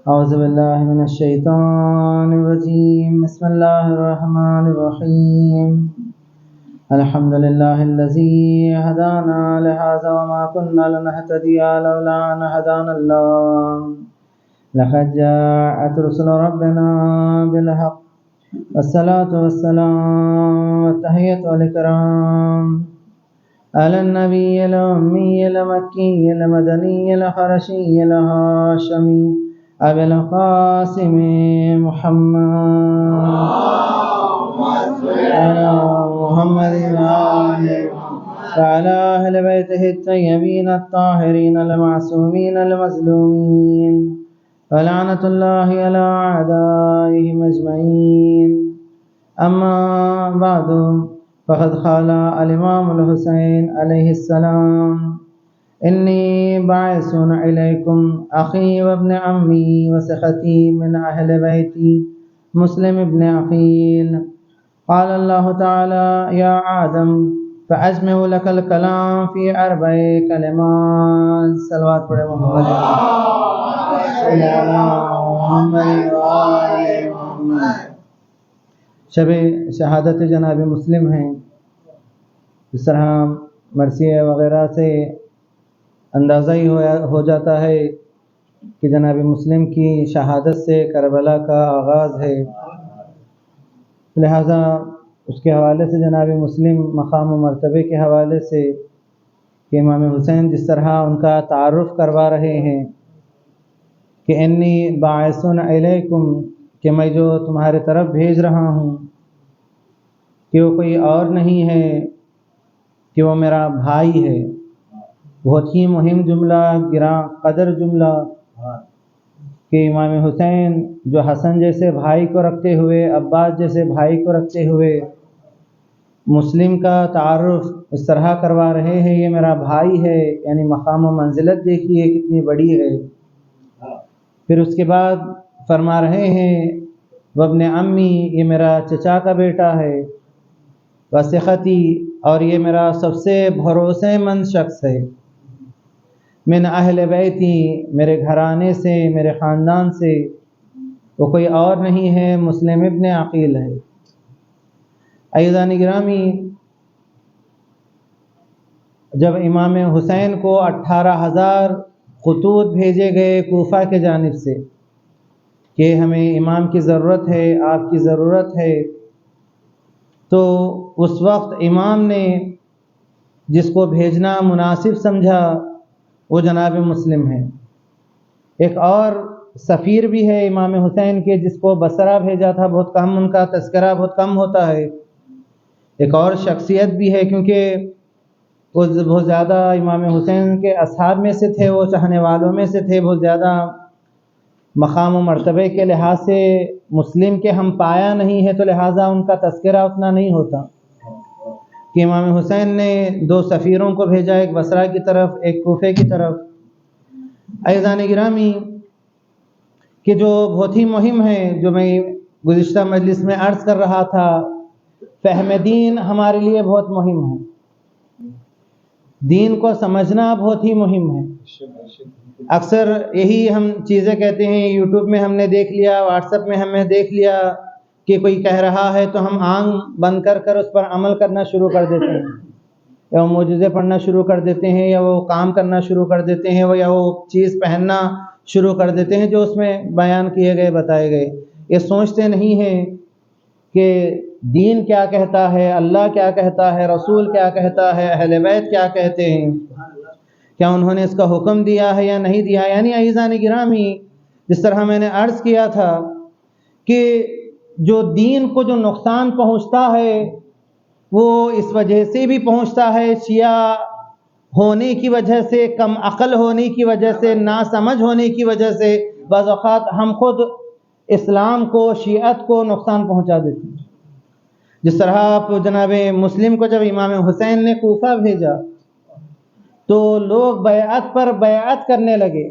اعوذ باللہ من الشیطان الرجیم، بسم اللہ الرحمن الرحیم، الحمد للہ الذی ہدانا لہذا وما كنا لنہتدی لولا ان ہدانا اللہ، لقد جاءت رسل ربنا بالحق والصلاة والسلام والتحیۃ والاکرام علی النبی الأمی المکی المدنی الحرشی الہاشمی ابی القاسم محمد محمد وعلى أهل بيته الطيبين الطاهرين المعصومين المظلومين، ولعنة الله على أعدائهم أجمعين، أما بعد، فقد قال الإمام الحسين عليه السلام: إني باعث إليكم أخي وابن عمي وسختي من أهل بيتي مسلم ابن عقيل. قال الله تعالى: يا آدم فأجمع لك الكلام في 4 كلمات. صلوات پڑھے محمد صلی اللہ علیہ محمد. شب شہادت جناب مسلم ہیں. اس طرح مرثیہ وغیرہ سے اندازہ ہی ہو جاتا ہے کہ جناب مسلم کی شہادت سے کربلا کا آغاز ہے. لہذا اس کے حوالے سے جناب مسلم مقام و مرتبے کے حوالے سے کہ امام حسین جس طرح ان کا تعارف کروا رہے ہیں کہ انی باعث علیکم، کہ میں جو تمہارے طرف بھیج رہا ہوں کہ وہ کوئی اور نہیں ہے کہ وہ میرا بھائی ہے. بہت ہی مہم جملہ، گراں قدر جملہ. کہ امام حسین جو حسن جیسے بھائی کو رکھتے ہوئے، عباس جیسے بھائی کو رکھتے ہوئے مسلم کا تعارف اس طرح کروا رہے ہیں، یہ میرا بھائی ہے، یعنی مقام و منزلت دیکھیے کتنی بڑی ہے۔ پھر اس کے بعد فرما رہے ہیں وابن عمی، یہ میرا چچا کا بیٹا ہے، وثقتی، اور یہ میرا سب سے بھروسے مند شخص ہے، من اہل بیتی، میرے گھرانے سے، میرے خاندان سے، وہ کوئی اور نہیں ہے، مسلم ابن عقیل ہے۔ عزیزان گرامی، جب امام حسین کو 18,000 خطوط بھیجے گئے کوفہ کے جانب سے کہ ہمیں امام کی ضرورت ہے، آپ کی ضرورت ہے، تو اس وقت امام نے جس کو بھیجنا مناسب سمجھا وہ جناب مسلم ہے۔ ایک اور سفیر بھی ہے امام حسین کے جس کو بصرہ بھیجا تھا، بہت کم ان کا تذکرہ بہت کم ہوتا ہے۔ ایک اور شخصیت بھی ہے کیونکہ وہ بہت زیادہ امام حسین کے اصحاب میں سے تھے، وہ چاہنے والوں میں سے تھے، بہت زیادہ مقام و مرتبے کے لحاظ سے مسلم کے ہم پایا نہیں ہے، تو لہٰذا ان کا تذکرہ اتنا نہیں ہوتا کہ امام حسین نے 2 سفیروں کو بھیجا، ایک بصرہ کی طرف، ایک کوفے کی طرف۔ عزیزان گرامی، کہ جو بہت ہی مہم ہے، جو میں گزشتہ مجلس میں عرض کر رہا تھا، فہم دین ہمارے لیے بہت مہم ہے، دین کو سمجھنا بہت ہی مہم ہے۔ اکثر یہی ہم چیزیں کہتے ہیں، یوٹیوب میں ہم نے دیکھ لیا، واٹس ایپ میں ہم نے دیکھ لیا کہ کوئی کہہ رہا ہے تو ہم آنکھ بند کر اس پر عمل کرنا شروع کر دیتے ہیں، یا وہ معجزے پڑھنا شروع کر دیتے ہیں، یا وہ کام کرنا شروع کر دیتے ہیں، یا وہ چیز پہننا شروع کر دیتے ہیں جو اس میں بیان کیے گئے، بتائے گئے۔ یہ سوچتے نہیں ہیں کہ دین کیا کہتا ہے، اللہ کیا کہتا ہے، رسول کیا کہتا ہے، اہل بیت کیا کہتے ہیں، کیا انہوں نے اس کا حکم دیا ہے یا نہیں دیا۔ یعنی عزیزان گرامی، جس طرح میں نے عرض کیا تھا کہ جو دین کو جو نقصان پہنچتا ہے وہ اس وجہ سے بھی پہنچتا ہے، شیعہ ہونے کی وجہ سے، کم عقل ہونے کی وجہ سے، ناسمجھ ہونے کی وجہ سے بعض اوقات ہم خود اسلام کو، شیعت کو نقصان پہنچا دیتے ہیں۔ جس طرح آپ جناب مسلم کو جب امام حسین نے کوفہ بھیجا تو لوگ بیعت پر بیعت کرنے لگے،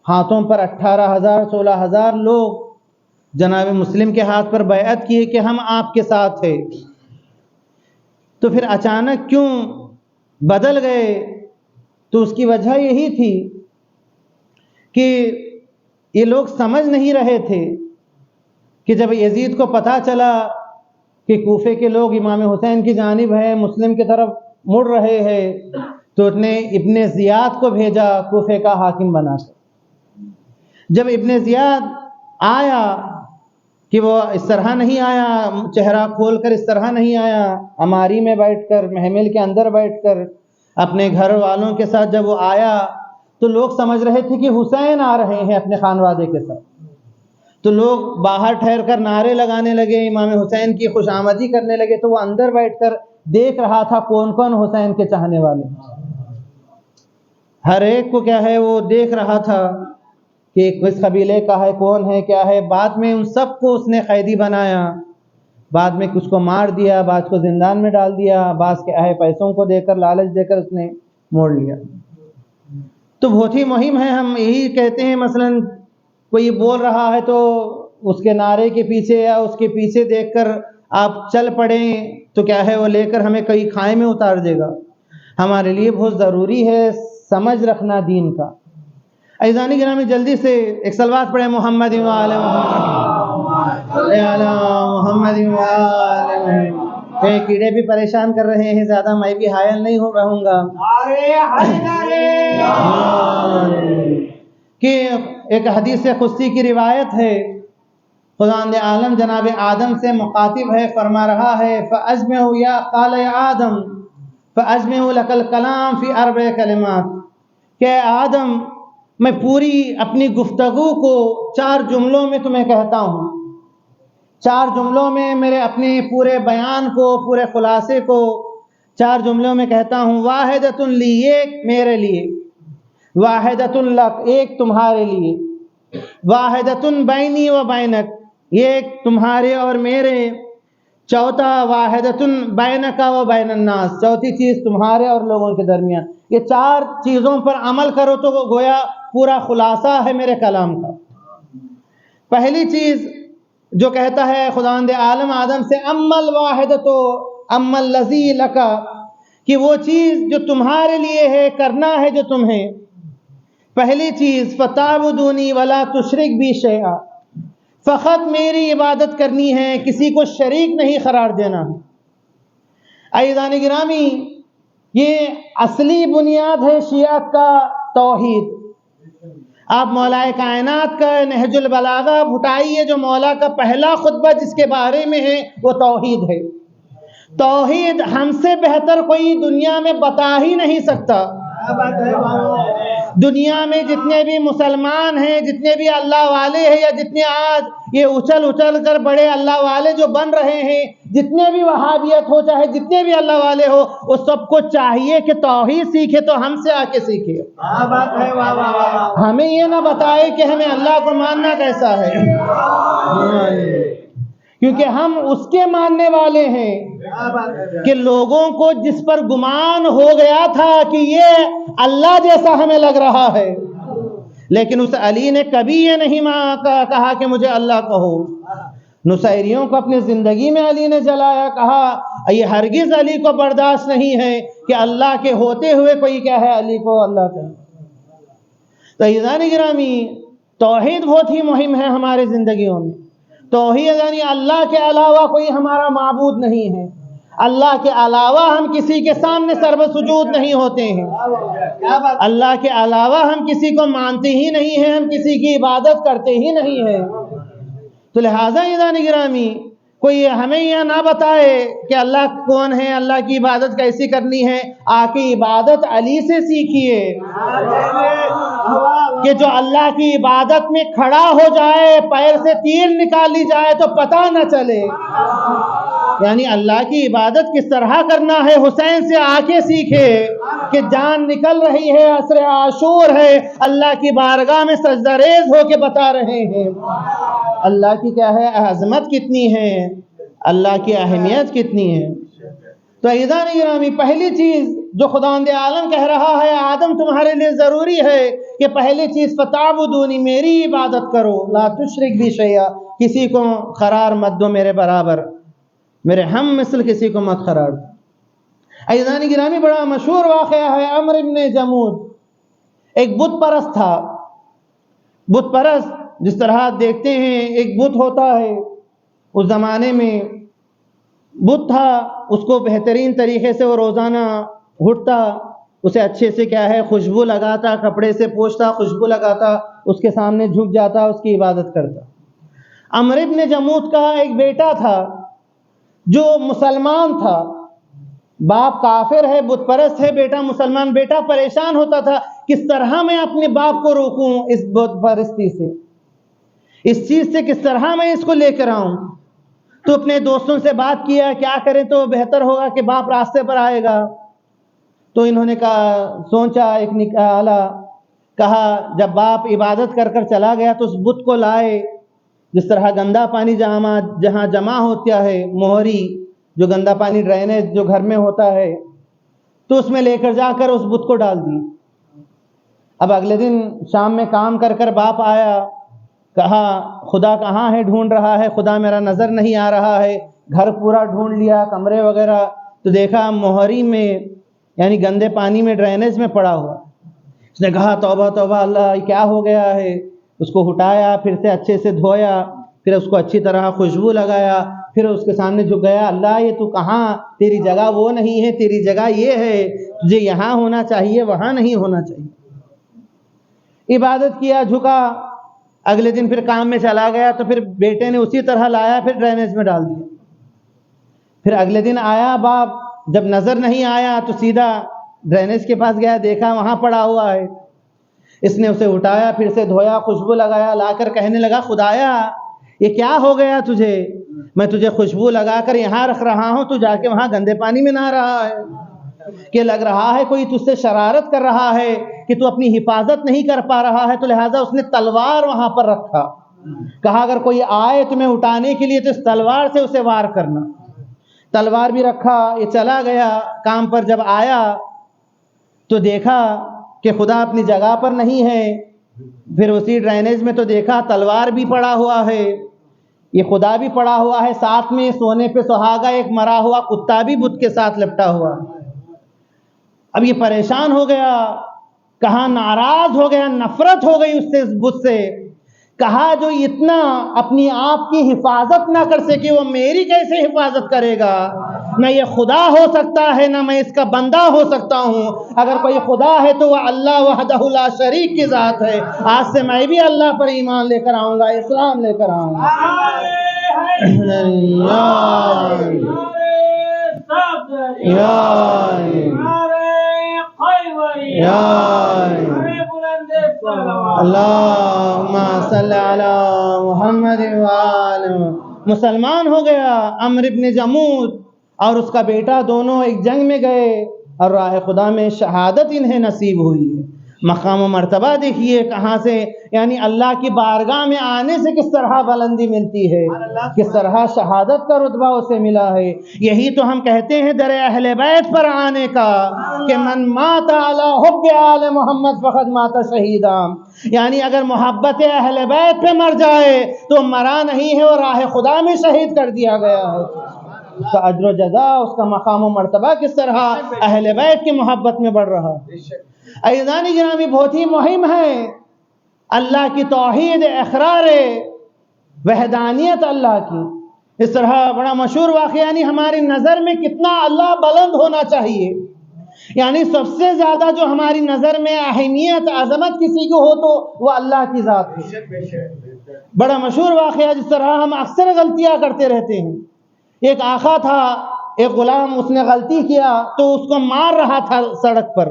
ہاتھوں پر 18,000 16,000 لوگ جناب مسلم کے ہاتھ پر بیعت کیے کہ ہم آپ کے ساتھ تھے۔ تو پھر اچانک کیوں بدل گئے؟ تو اس کی وجہ یہی تھی کہ یہ لوگ سمجھ نہیں رہے تھے کہ جب یزید کو پتہ چلا کہ کوفے کے لوگ امام حسین کی جانب ہیں، مسلم کی طرف مڑ رہے ہیں، تو اس نے ابن زیاد کو بھیجا کوفے کا حاکم بنا کر۔ جب ابن زیاد آیا کہ وہ اس طرح نہیں آیا، چہرہ کھول کر اس طرح نہیں آیا، عماری میں بیٹھ کر، محمل کے اندر بیٹھ کر اپنے گھر والوں کے ساتھ جب وہ آیا تو لوگ سمجھ رہے تھے کہ حسین آ رہے ہیں اپنے خانوادے کے ساتھ، تو لوگ باہر ٹھہر کر نعرے لگانے لگے، امام حسین کی خوش آمدی کرنے لگے، تو وہ اندر بیٹھ کر دیکھ رہا تھا کون کون حسین کے چاہنے والے، ہر ایک کو کیا ہے وہ دیکھ رہا تھا کہ کس قبیلے کا ہے، کون ہے، کیا ہے۔ بعد میں ان سب کو اس نے قیدی بنایا، بعد میں کچھ کو مار دیا، بعض کو زندان میں ڈال دیا، بعض کے پیسوں کو دے کر، لالچ دے کر اس نے موڑ لیا۔ تو بہت ہی مہم ہے، ہم یہی کہتے ہیں مثلا کوئی بول رہا ہے تو اس کے نعرے کے پیچھے یا اس کے پیچھے دیکھ کر آپ چل پڑیں تو کیا ہے وہ لے کر ہمیں کئی کھائے میں اتار دے گا۔ ہمارے لیے بہت ضروری ہے سمجھ رکھنا دین کا۔ عزیزان گرامی، جلدی سے ایک صلوات پڑھیں، محمد و آل محمد و آل محمد۔ کیڑے بھی پریشان کر رہے ہیں زیادہ، میں بھی حائل نہیں رہوں گا کہ ایک حدیث قدسی کی روایت ہے، خداوند عالم جناب آدم سے مخاطب ہے، فرما رہا ہے فَأَجْمِعُوا يَا قَالَ يَا آدم فَأَجْمِعُوا لَكَ الْكَلَامَ فِي 4 کلمات، کہ آدم میں پوری اپنی گفتگو کو 4 جملوں میں تمہیں کہتا ہوں، 4 جملوں میں میرے اپنے پورے بیان کو، پورے خلاصے کو 4 جملوں میں کہتا ہوں۔ واحدۃ لی، ایک میرے لیے، واحدۃ لک، ایک تمہارے لیے، واحدتن بینی و بینک، یہ ایک تمہارے اور میرے، چوتھا واحدتن بینک و بین الناس، چوتھی چیز تمہارے اور لوگوں کے درمیان۔ یہ چار چیزوں پر عمل کرو تو گویا پورا خلاصہ ہے میرے کلام کا۔ پہلی چیز جو کہتا ہے خداوند عالم آدم سے، اما الواحدۃ اما الذی لک، کہ وہ چیز جو تمہارے لیے ہے، کرنا ہے جو تمہیں، پہلی چیز فتعبدونی ولا تشرک بی شیئا، فقط میری عبادت کرنی ہے، کسی کو شریک نہیں قرار دینا ہے۔ عزیزان گرامی، یہ اصلی بنیاد ہے شیعت کا توحید۔ آپ مولا کائنات کا نہج البلاغہ اٹھائیے، جو مولا کا پہلا خطبہ جس کے بارے میں ہے وہ توحید ہے۔ توحید ہم سے بہتر کوئی دنیا میں بتا ہی نہیں سکتا۔ دنیا میں جتنے بھی مسلمان ہیں، جتنے بھی اللہ والے ہیں، یا جتنے آج یہ اچھل اچھل کر بڑے اللہ والے جو بن رہے ہیں، جتنے بھی وہابیت ہو، چاہے جتنے بھی اللہ والے ہو، وہ سب کو چاہیے کہ توحید سیکھے تو ہم سے آ کے سیکھے۔ ہمیں یہ نہ بتائے کہ ہمیں اللہ کو ماننا کیسا ہے، کیونکہ ہم اس کے ماننے والے ہیں کہ لوگوں کو جس پر گمان ہو گیا تھا کہ یہ اللہ جیسا ہمیں لگ رہا ہے، لیکن اس علی نے کبھی یہ نہیں کہا کہ مجھے اللہ کہو۔ نصیریوں کو اپنی زندگی میں علی نے جلایا، کہا یہ ہرگز علی کو برداشت نہیں ہے کہ اللہ کے ہوتے ہوئے کوئی کیا ہے علی کو اللہ کا۔ تو عزیزان گرامی، توحید بہت ہی مہم ہے ہمارے زندگیوں میں۔ توحید یعنی اللہ کے علاوہ کوئی ہمارا معبود نہیں ہے، اللہ کے علاوہ ہم کسی کے سامنے سر سجود نہیں ہوتے ہیں، اللہ کے علاوہ ہم کسی کو مانتے ہی نہیں ہیں، ہم کسی کی عبادت کرتے ہی نہیں ہیں۔ تو لہٰذا عزیزان گرامی، کوئی ہمیں یہ نہ بتائے کہ اللہ کون ہے، اللہ کی عبادت کیسی کرنی ہے، آ کے عبادت علی سے سیکھیے، کہ جو اللہ کی عبادت میں کھڑا ہو جائے، پیر سے تیر نکالی جائے تو پتہ نہ چلے۔ یعنی اللہ کی عبادت کس طرح کرنا ہے، حسین سے آ کے سیکھے کہ جان نکل رہی ہے، عصر عاشور ہے، اللہ کی بارگاہ میں سجدہ ریز ہو کے بتا رہے ہیں اللہ کی کیا ہے عظمت کتنی ہے، اللہ کی اہمیت کتنی ہے۔ تو عزیزان گرامی، پہلی چیز جو خداوند عالم کہہ رہا ہے آدم تمہارے لیے ضروری ہے کہ پہلی چیز فتعبدونی، میری عبادت کرو، لا تشرک بی شیئا، کسی کو قرار مت دو میرے برابر، میرے ہم مثل کسی کو مت قرار دو۔ عزیزان گرامی، بڑا مشہور واقعہ ہے عمرو بن جمود، ایک بت پرست تھا۔ بت پرست جس طرح دیکھتے ہیں ایک بت ہوتا ہے، اس زمانے میں بت تھا، اس کو بہترین طریقے سے وہ روزانہ اٹھتا، اسے اچھے سے کیا ہے خوشبو لگاتا، کپڑے سے پوچھتا، خوشبو لگاتا، اس کے سامنے جھک جاتا، اس کی عبادت کرتا۔ عمرو بن جمود کا ایک بیٹا تھا جو مسلمان تھا، باپ کافر ہے، بت پرست ہے، بیٹا مسلمان۔ بیٹا پریشان ہوتا تھا کس طرح میں اپنے باپ کو روکوں اس بت پرستی سے، اس چیز سے کس طرح میں اس کو لے کر آؤں۔ تو اپنے دوستوں سے بات کیا کیا کریں تو بہتر ہوگا کہ باپ راستے پر آئے گا۔ تو انہوں نے کہا، سوچا، ایک نکالا، کہا جب باپ عبادت کر کر چلا گیا تو اس بت کو لائے، جس طرح گندا پانی جہاں جمع ہوتا ہے، موہری جو گندا پانی ڈرینیج جو گھر میں ہوتا ہے، تو اس میں لے کر جا کر اس بت کو ڈال دی۔ اب اگلے دن شام میں کام کر کر باپ آیا، کہا خدا کہاں ہے، ڈھونڈ رہا ہے، خدا میرا نظر نہیں آ رہا ہے، گھر پورا ڈھونڈ لیا، کمرے وغیرہ، تو دیکھا موہری میں یعنی گندے پانی میں ڈرینیج میں پڑا ہوا۔ اس نے کہا توبہ توبہ اللہ، یہ کیا ہو گیا ہے؟ اس کو ہٹایا، پھر سے اچھے سے دھویا، پھر اس کو اچھی طرح خوشبو لگایا، پھر اس کے سامنے جھک گیا، اللہ یہ تو کہاں، تیری جگہ وہ نہیں ہے، تیری جگہ یہ ہے، تجھے یہاں ہونا چاہیے، وہاں نہیں ہونا چاہیے۔ عبادت کیا، جھکا، اگلے دن پھر کام میں چلا گیا، تو پھر بیٹے نے اسی طرح لایا، پھر ڈرینیج میں ڈال دیا۔ پھر اگلے دن آیا باپ، جب نظر نہیں آیا تو سیدھا ڈرینیج کے پاس گیا، دیکھا وہاں پڑا ہوا ہے۔ اس نے اسے اٹھایا، پھر سے دھویا، خوشبو لگایا، لا کر کہنے لگا خدایا یہ کیا ہو گیا تجھے، میں تجھے خوشبو لگا کر یہاں رکھ رہا ہوں، تو جا کے وہاں گندے پانی میں نہا رہا ہے۔ کہ لگ رہا ہے کوئی تجھ سے شرارت کر رہا ہے کہ تو اپنی حفاظت نہیں کر پا رہا ہے، تو لہٰذا اس نے تلوار وہاں پر رکھا، کہا اگر کوئی آئے تمہیں اٹھانے کے لیے تو اس تلوار سے اسے وار کرنا۔ تلوار بھی رکھا، یہ چلا گیا کام پر، جب آیا تو دیکھا کہ خدا اپنی جگہ پر نہیں ہے، پھر اسی ڈرینیج میں تو دیکھا تلوار بھی پڑا ہوا ہے، یہ خدا بھی پڑا ہوا ہے، ساتھ میں سونے پہ سہاگا ایک مرا ہوا کتا بھی بت کے ساتھ لپٹا ہوا۔ اب یہ پریشان ہو گیا، کہاں ناراض ہو گیا، نفرت ہو گئی اس سے، اس بت سے، کہا جو اتنا اپنی آپ کی حفاظت نہ کر سکے وہ میری کیسے حفاظت کرے گا؟ نہ یہ خدا ہو سکتا ہے نہ میں اس کا بندہ ہو سکتا ہوں، اگر کوئی خدا ہے تو وہ اللہ وحدہ لا شریک کی ذات ہے۔ آج سے میں بھی اللہ پر ایمان لے کر آؤں گا، اسلام لے کر آؤں گا۔ اللہم صلی علی محمد وآلہ۔ مسلمان ہو گیا عمرو بن جمود اور اس کا بیٹا، دونوں ایک جنگ میں گئے اور راہ خدا میں شہادت انہیں نصیب ہوئی ہے۔ مقام و مرتبہ دیکھیے کہاں سے، یعنی اللہ کی بارگاہ میں آنے سے کس طرح بلندی ملتی ہے، کس طرح شہادت کا رتبہ اسے ملا ہے۔ یہی تو ہم کہتے ہیں در اہل بیت پر آنے کا، کہ من مات علی حب آل محمد فقد مات شہیدا، یعنی اگر محبت اہل بیت پہ مر جائے تو مرا نہیں ہے، وہ راہ خدا میں شہید کر دیا گیا ہے۔ اس کا اجر و جزا، اس کا مقام و مرتبہ کس طرح اہل بیت کی محبت میں بڑھ رہا۔ عزیزان گرامی، بہت ہی مہم ہے اللہ کی توحید، اقرار وحدانیت اللہ کی۔ اس طرح بڑا مشہور واقعہ، یعنی ہماری نظر میں کتنا اللہ بلند ہونا چاہیے، یعنی سب سے زیادہ جو ہماری نظر میں اہمیت، عظمت کسی کو ہو تو وہ اللہ کی ذات ہے۔ بڑا مشہور واقعہ، جس طرح ہم اکثر غلطیاں کرتے رہتے ہیں۔ ایک آقا تھا، ایک غلام، اس نے غلطی کیا تو اس کو مار رہا تھا، سڑک پر،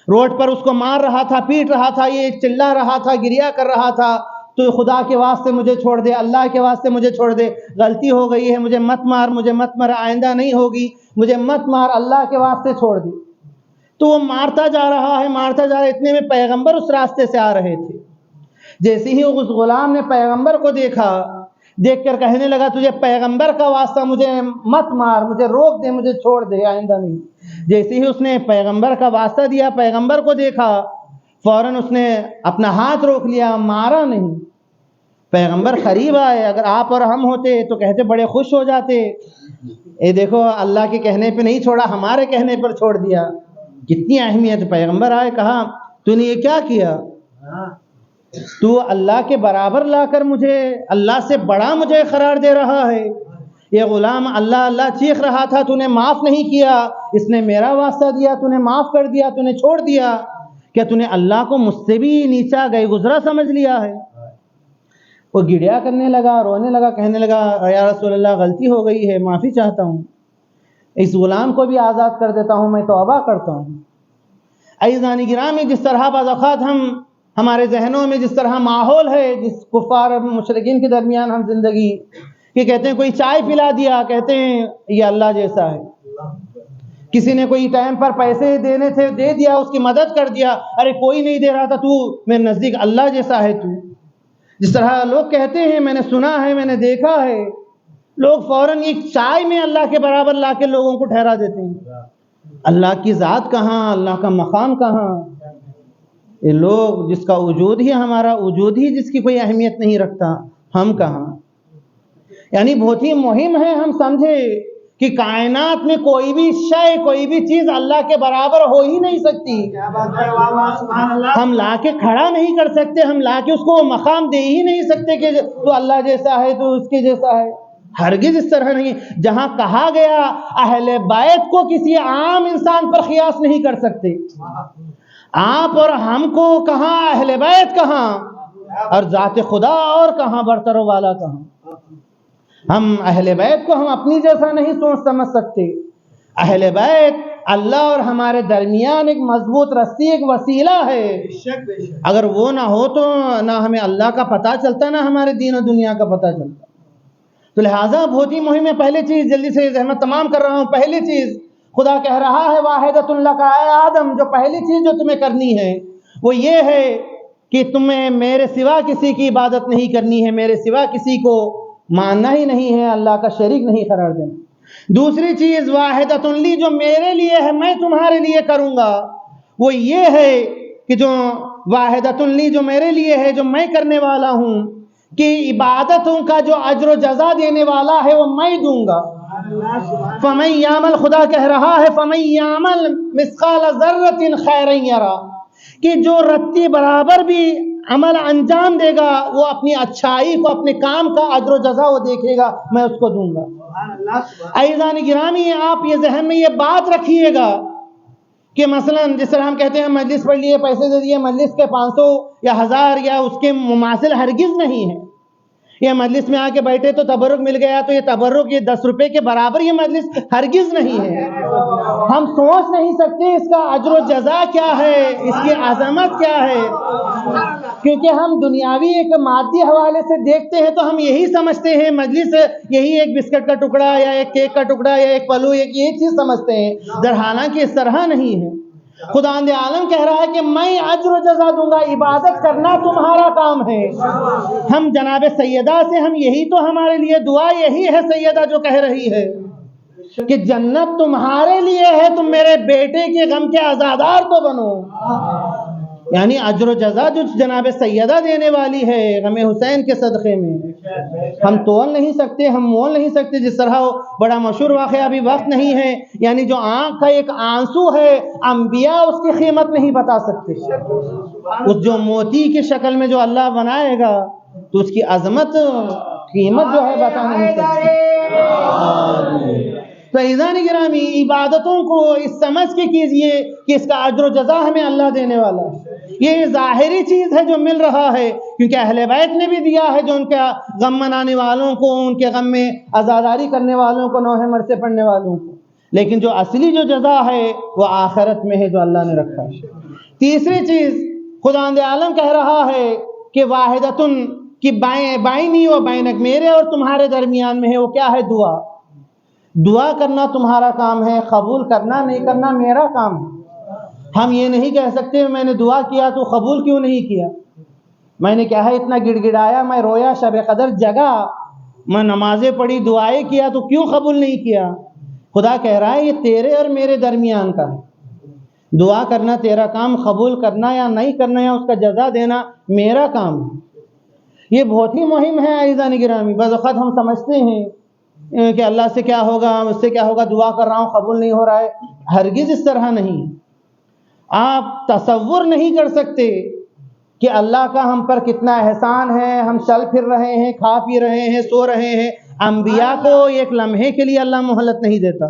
روڈ پر اس کو مار رہا تھا، پیٹ رہا تھا، یہ چلا رہا تھا، گریا کر رہا تھا، تو خدا کے واسطے مجھے چھوڑ دے، اللہ کے واسطے مجھے چھوڑ دے، غلطی ہو گئی ہے، مجھے مت مار، مجھے مت مار، آئندہ نہیں ہوگی، مجھے مت مار، اللہ کے واسطے چھوڑ دے۔ تو وہ مارتا جا رہا ہے، مارتا جا رہا ہے، اتنے میں پیغمبر اس راستے سے آ رہے تھے۔ جیسے ہی اس غلام نے پیغمبر کو دیکھا، دیکھ کر کہنے لگا تجھے پیغمبر کا واسطہ، مجھے مت مار، مجھے روک دے، مجھے چھوڑ دے، آئندہ نہیں۔ جیسے ہی اس نے پیغمبر کا واسطہ دیا، پیغمبر کو دیکھا، فوراً اس نے اپنا ہاتھ روک لیا، مارا نہیں۔ پیغمبر قریب آئے، اگر آپ اور ہم ہوتے تو کہتے، بڑے خوش ہو جاتے، اے دیکھو اللہ کے کہنے پہ نہیں چھوڑا، ہمارے کہنے پر چھوڑ دیا، کتنی اہمیت۔ پیغمبر آئے، کہا تو نے یہ کیا کیا؟ تو اللہ کے برابر لا کر مجھے، اللہ سے بڑا مجھے قرار دے رہا ہے۔ یہ غلام اللہ اللہ چیخ رہا تھا، تو نے معاف نہیں کیا، اس نے میرا واسطہ دیا، تو نے معاف کر دیا، تو نے چھوڑ دیا، کیا تو نے اللہ کو مجھ سے بھی نیچا گئے گزرا سمجھ لیا ہے؟ وہ گڑیا کرنے لگا، رونے لگا، کہنے لگا یا رسول اللہ غلطی ہو گئی ہے، معافی چاہتا ہوں، اس غلام کو بھی آزاد کر دیتا ہوں، میں توبہ کرتا ہوں۔ عزیزان گرامی، جس طرح بعض اوقات ہمارے ذہنوں میں جس طرح ماحول ہے، جس کفار اور مشرکین کے درمیان ہم زندگی کہ کہتے ہیں کوئی چائے پلا دیا، کہتے ہیں یہ اللہ جیسا ہے، کسی نے کوئی ٹائم پر پیسے دینے تھے دے دیا، اس کی مدد کر دیا، ارے کوئی نہیں دے رہا تھا، تو میرے نزدیک اللہ جیسا ہے تو۔ جس طرح لوگ کہتے ہیں، میں نے سنا ہے، میں نے دیکھا ہے، لوگ فوراً ایک چائے میں اللہ کے برابر لا کے لوگوں کو ٹھہرا دیتے ہیں۔ اللہ کی ذات کہاں، اللہ کا مقام کہاں؟ یہ لوگ جس کا وجود ہی، ہمارا وجود ہی جس کی کوئی اہمیت نہیں رکھتا، ہم کہاں؟ یعنی بہت ہی مہم ہے ہم سمجھے کہ کائنات میں کوئی بھی شے، کوئی بھی چیز اللہ کے برابر ہو ہی نہیں سکتی۔ ہم لا کے کھڑا نہیں کر سکتے، ہم لا کے اس کو مقام دے ہی نہیں سکتے کہ تو اللہ جیسا ہے، تو اس کے جیسا ہے، ہرگز اس طرح نہیں۔ جہاں کہا گیا اہل بیت کو کسی عام انسان پر قیاس نہیں کر سکتے، آپ اور ہم کو کہاں، اہل بیت کہاں، اور ذات خدا اور کہاں، برتر و والا کہاں۔ ہم اہل بیت کو ہم اپنی جیسا نہیں سوچ سمجھ سکتے۔ اہل بیت اللہ اور ہمارے درمیان ایک مضبوط رسی، ایک وسیلہ ہے، اگر وہ نہ ہو تو نہ ہمیں اللہ کا پتہ چلتا، نہ ہمارے دین و دنیا کا پتہ چلتا۔ تو لہٰذا بہت ہی مہم ہے۔ پہلی چیز، جلدی سے میں تمام کر رہا ہوں، پہلی چیز خدا کہہ رہا ہے واحدۃ لک اے آدم، جو پہلی چیز جو تمہیں کرنی ہے وہ یہ ہے کہ تمہیں میرے سوا کسی کی عبادت نہیں کرنی ہے، میرے سوا کسی کو ماننا ہی نہیں ہے، اللہ کا شریک نہیں قرار دینا۔ دوسری چیز واحدۃ لی، جو میرے لیے ہے میں تمہارے لیے کروں گا، وہ یہ ہے کہ جو واحدۃ لی جو میرے لیے ہے، جو میں کرنے والا ہوں، کہ عبادتوں کا جو اجر و جزا دینے والا ہے وہ میں دوں گا۔ فمن یعمل، خدا کہہ رہا ہے فمن یعمل مثقال ذرۃ خیرا یرا، کہ جو رتی برابر بھی عمل انجام دے گا وہ اپنی اچھائی کو، اپنے کام کا اجر و جزا وہ دیکھے گا، میں اس کو دوں گا۔ عزیزان گرامی، آپ یہ ذہن میں یہ بات رکھیے گا کہ مثلا جس طرح ہم کہتے ہیں مجلس پر لیے پیسے دے دیے، مجلس کے 500 یا 1000 یا اس کے مماثل ہرگز نہیں ہے۔ یہ مجلس میں آ کے بیٹھے تو تبرک مل گیا تو یہ تبرک یہ 10 روپے کے برابر یہ مجلس ہرگز نہیں ہے۔ ہم سوچ نہیں سکتے اس کا اجر و جزا کیا ہے، اس کی عظمت کیا ہے، کیونکہ ہم دنیاوی ایک مادی حوالے سے دیکھتے ہیں تو ہم یہی سمجھتے ہیں مجلس یہی ایک بسکٹ کا ٹکڑا یا ایک کیک کا ٹکڑا یا ایک پلو، ایک یہ چیز سمجھتے ہیں، در حالانکہ اس طرح نہیں ہے۔ خداوند عالم کہہ رہا ہے کہ میں اجر و جزا دوں گا، عبادت کرنا تمہارا کام ہے۔ ہم جناب سیدہ سے ہم یہی تو ہمارے لیے دعا یہی ہے، سیدہ جو کہہ رہی ہے کہ جنت تمہارے لیے ہے، تم میرے بیٹے کے غم کے عزادار تو بنو۔ یعنی اجر و جزا جو جناب سیدہ دینے والی ہے غم حسین کے صدقے میں، ہم تول نہیں سکتے، ہم مول نہیں سکتے۔ جس طرح بڑا مشہور واقعہ ابھی وقت نہیں ہے، یعنی جو آنکھ کا ایک آنسو ہے، انبیاء اس کی قیمت نہیں بتا سکتے۔ اس جو موتی کی شکل میں جو اللہ بنائے گا تو اس کی عظمت قیمت جو ہے بتا نہیں سکتے۔ تو عزیزان گرامی، عبادتوں کو اس سمجھ کے کیجئے کہ اس کا اجر و جزا ہمیں اللہ دینے والا ہے۔ یہ ظاہری چیز ہے جو مل رہا ہے، کیونکہ اہل بیت نے بھی دیا ہے، جو ان کے غم منانے والوں کو، ان کے غم میں عزاداری کرنے والوں کو، نوحہ مرثے پڑھنے والوں کو، لیکن جو اصلی جو جزا ہے وہ آخرت میں ہے جو اللہ نے رکھا ہے۔ تیسری چیز خداوند عالم کہہ رہا ہے کہ واحدۃ کی بینی و بینک، میرے اور تمہارے درمیان میں ہے، وہ کیا ہے؟ دعا۔ دعا کرنا تمہارا کام ہے، قبول کرنا نہیں کرنا میرا کام ہے۔ ہم یہ نہیں کہہ سکتے میں نے دعا کیا تو قبول کیوں نہیں کیا، میں نے کیا ہے اتنا گڑ گڑایا، میں رویا، شب قدر جگا، میں نمازیں پڑھی، دعائیں کیا تو کیوں قبول نہیں کیا؟ خدا کہہ رہا ہے یہ تیرے اور میرے درمیان کا ہے، دعا کرنا تیرا کام، قبول کرنا یا نہیں کرنا یا اس کا جزا دینا میرا کام ہے۔ یہ بہت ہی مہم ہے عزیزان گرامی۔ بعض اوقات ہم سمجھتے ہیں کہ اللہ سے کیا ہوگا، مجھ سے کیا ہوگا، دعا کر رہا ہوں قبول نہیں ہو رہا ہے۔ ہرگز اس طرح نہیں۔ آپ تصور نہیں کر سکتے کہ اللہ کا ہم پر کتنا احسان ہے، ہم چل پھر رہے ہیں، کھا پی رہے ہیں، سو رہے ہیں۔ انبیاء کو ایک لمحے کے لیے اللہ مہلت نہیں دیتا۔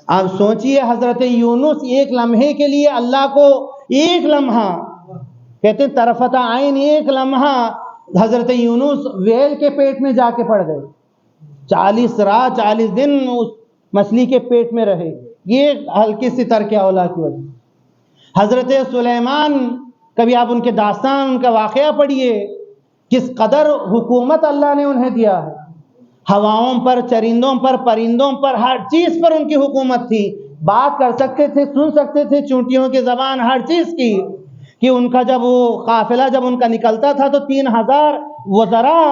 آپ سوچئے حضرت یونس ایک لمحے کے لیے اللہ کو، ایک لمحہ کہتے ہیں طرفت عین، ایک لمحہ حضرت یونس ویل کے پیٹ میں جا کے پڑ گئے، 40 رات 40 دن اس مچھلی کے پیٹ میں رہے، یہ ہلکی سی ترک اولا کی وجہ۔ حضرت سلیمان، کبھی آپ ان کے داستان، ان کا واقعہ پڑھیے، کس قدر حکومت اللہ نے انہیں دیا ہے، ہواؤں پر، چرندوں پر، پرندوں پر، ہر چیز پر ان کی حکومت تھی، بات کر سکتے تھے، سن سکتے تھے، چونٹیوں کی زبان، ہر چیز کی، کہ ان کا جب وہ قافلہ جب ان کا نکلتا تھا تو 3000 وزراء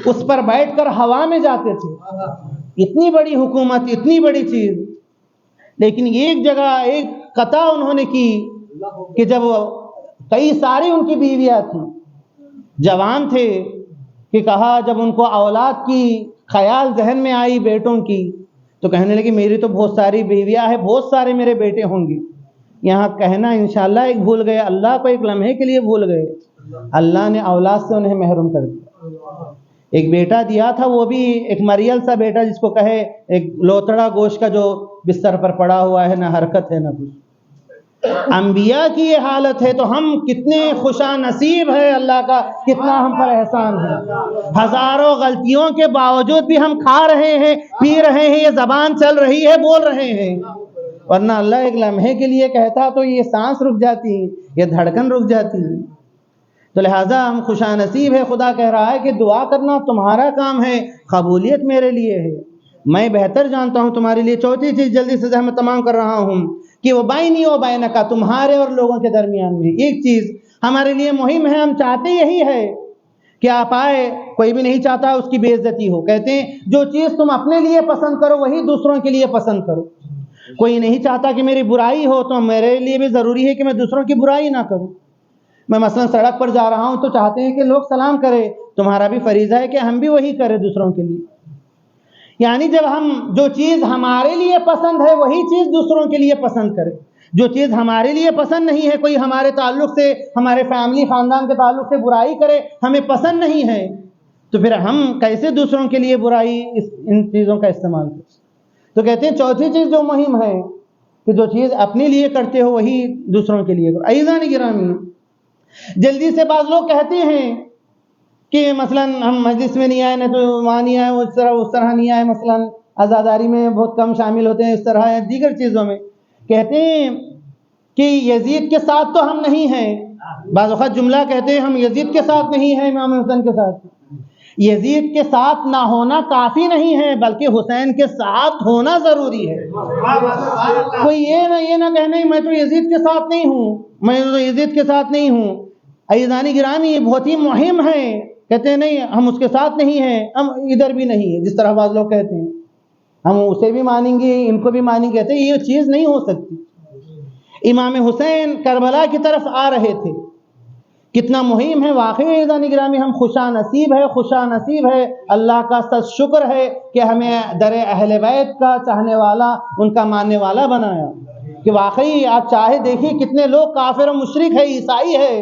اس پر بیٹھ کر ہوا میں جاتے تھے۔ اتنی بڑی حکومت، اتنی بڑی چیز، لیکن ایک جگہ ایک قطع انہوں نے کی کہ جب کئی ساری ان کی بیویاں تھیں، جوان تھے، کہ کہا جب ان کو اولاد کی خیال ذہن میں آئی بیٹوں کی تو کہنے لگے میری تو بہت ساری بیویاں ہیں، بہت سارے میرے بیٹے ہوں گے۔ یہاں کہنا انشاءاللہ ایک بھول گئے، اللہ کو ایک لمحے کے لیے بھول گئے، اللہ نے اولاد سے انہیں محروم کر دیا۔ ایک بیٹا دیا تھا، وہ بھی ایک مریل سا بیٹا، جس کو کہے ایک لوتڑا گوشت کا، جو بستر پر پڑا ہوا ہے، نہ حرکت ہے نہ کچھ۔ انبیاء کی یہ حالت ہے تو ہم کتنے خوشا نصیب ہے، اللہ کا کتنا ہم پر احسان ہے۔ ہزاروں غلطیوں کے باوجود بھی ہم کھا رہے ہیں، پی رہے ہیں، یہ زبان چل رہی ہے، بول رہے ہیں، ورنہ اللہ ایک لمحے کے لیے کہتا تو یہ سانس رک جاتی، یہ دھڑکن رک جاتی۔ تو لہٰذا ہم خوشا نصیب ہے۔ خدا کہہ رہا ہے کہ دعا کرنا تمہارا کام ہے، قبولیت میرے لیے ہے۔ میں بہتر جانتا ہوں تمہارے لیے چوتھی چیز جلدی سے میں تمام کر رہا ہوں کہ وہ بینی و بینک تمہارے اور لوگوں کے درمیان میں ایک چیز ہمارے لیے مہم ہے، ہم چاہتے یہی ہے کہ آپ آئے، کوئی بھی نہیں چاہتا اس کی بے عزتی ہو. کہتے ہیں جو چیز تم اپنے لیے پسند کرو وہی دوسروں کے لیے پسند کرو. کوئی نہیں چاہتا کہ میری برائی ہو، تو میرے لیے بھی ضروری ہے کہ میں دوسروں کی برائی نہ کروں. میں مثلا سڑک پر جا رہا ہوں تو چاہتے ہیں کہ لوگ سلام کرے، تمہارا بھی فریضہ ہے کہ ہم بھی وہی کریں دوسروں کے لیے. یعنی جب ہم جو چیز ہمارے لیے پسند ہے وہی چیز دوسروں کے لیے پسند کرے. جو چیز ہمارے لیے پسند نہیں ہے، کوئی ہمارے تعلق سے، ہمارے فیملی خاندان کے تعلق سے برائی کرے، ہمیں پسند نہیں ہے، تو پھر ہم کیسے دوسروں کے لیے برائی ان چیزوں کا استعمال کریں. تو کہتے ہیں چوتھی چیز جو مہم ہے کہ جو چیز اپنے لیے کرتے ہو وہی دوسروں کے لیے کرو. عزیزان گرامی، جلدی سے بعض لوگ کہتے ہیں کہ مثلا ہم مجلس میں نہیں آئے، نہ تو وہاں نہیں آئے، اس طرح نہیں آئے، مثلا عزاداری میں بہت کم شامل ہوتے ہیں، اس طرح ہے دیگر چیزوں میں. کہتے ہیں کہ یزید کے ساتھ تو ہم نہیں ہیں. بعض اوقات جملہ کہتے ہیں ہم یزید کے ساتھ نہیں ہیں، امام حسین کے ساتھ. یزید کے ساتھ نہ ہونا کافی نہیں ہے، بلکہ حسین کے ساتھ ہونا ضروری ہے. کوئی یہ نہ کہنے میں تو یزید کے ساتھ نہیں ہوں، میں تو یزید کے ساتھ نہیں ہوں. عزیزان گرامی، یہ بہت ہی مہم ہے. کہتے ہیں نہیں ہم اس کے ساتھ نہیں ہیں، ہم ادھر بھی نہیں ہیں. جس طرح بعض لوگ کہتے ہیں ہم اسے بھی مانیں گے ان کو بھی مانیں گے، کہتے ہیں یہ چیز نہیں ہو سکتی. امام حسین کربلا کی طرف آ رہے تھے، کتنا مہم ہے واقعی. عزیزان گرامی، ہم خوشا نصیب ہے، اللہ کا سچ شکر ہے کہ ہمیں در اہل بیت کا چاہنے والا، ان کا ماننے والا بنایا. کہ واقعی آپ چاہے دیکھیے کتنے لوگ کافر و مشرک ہے، عیسائی ہے،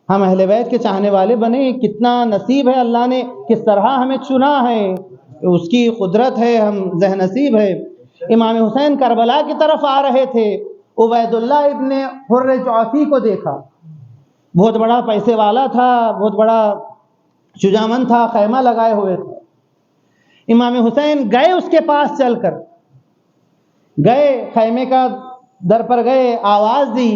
ہم اہل بیت کے چاہنے والے بنے. کتنا نصیب ہے، اللہ نے کس طرح ہمیں چنا ہے، اس کی قدرت ہے، ہم ذہ نصیب ہے. امام حسین کربلا کی طرف آ رہے تھے. عبید اللہ ابن حر جعفی کو دیکھا، بہت بڑا پیسے والا تھا، بہت بڑا شجاعمند تھا، خیمہ لگائے ہوئے تھے. امام حسین گئے اس کے پاس، چل کر گئے، خیمے کا در پر گئے، آواز دی.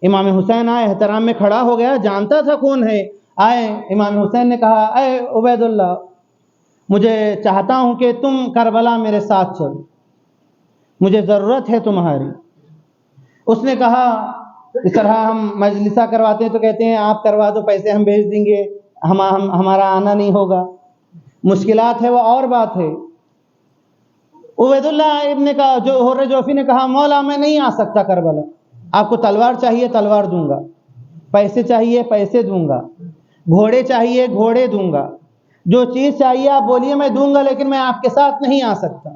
امام حسین آئے، احترام میں کھڑا ہو گیا، جانتا تھا کون ہے. آئے، امام حسین نے کہا اے عبید اللہ، مجھے چاہتا ہوں کہ تم کربلا میرے ساتھ چلو، مجھے ضرورت ہے تمہاری. اس نے کہا اس طرح ہم مجلسہ کرواتے ہیں تو کہتے ہیں آپ کروا دو، پیسے ہم بھیج دیں گے، ہمارا آنا نہیں ہوگا، مشکلات ہے وہ اور بات ہے. عبید اللہ ابن کا جو حر جوفی نے کہا مولا میں نہیں آ سکتا کربلا، آپ کو تلوار چاہیے تلوار دوں گا، پیسے چاہیے پیسے دوں گا، گھوڑے چاہیے گھوڑے دوں گا، جو چیز چاہیے آپ بولیے میں دوں گا، لیکن میں آپ کے ساتھ نہیں آ سکتا.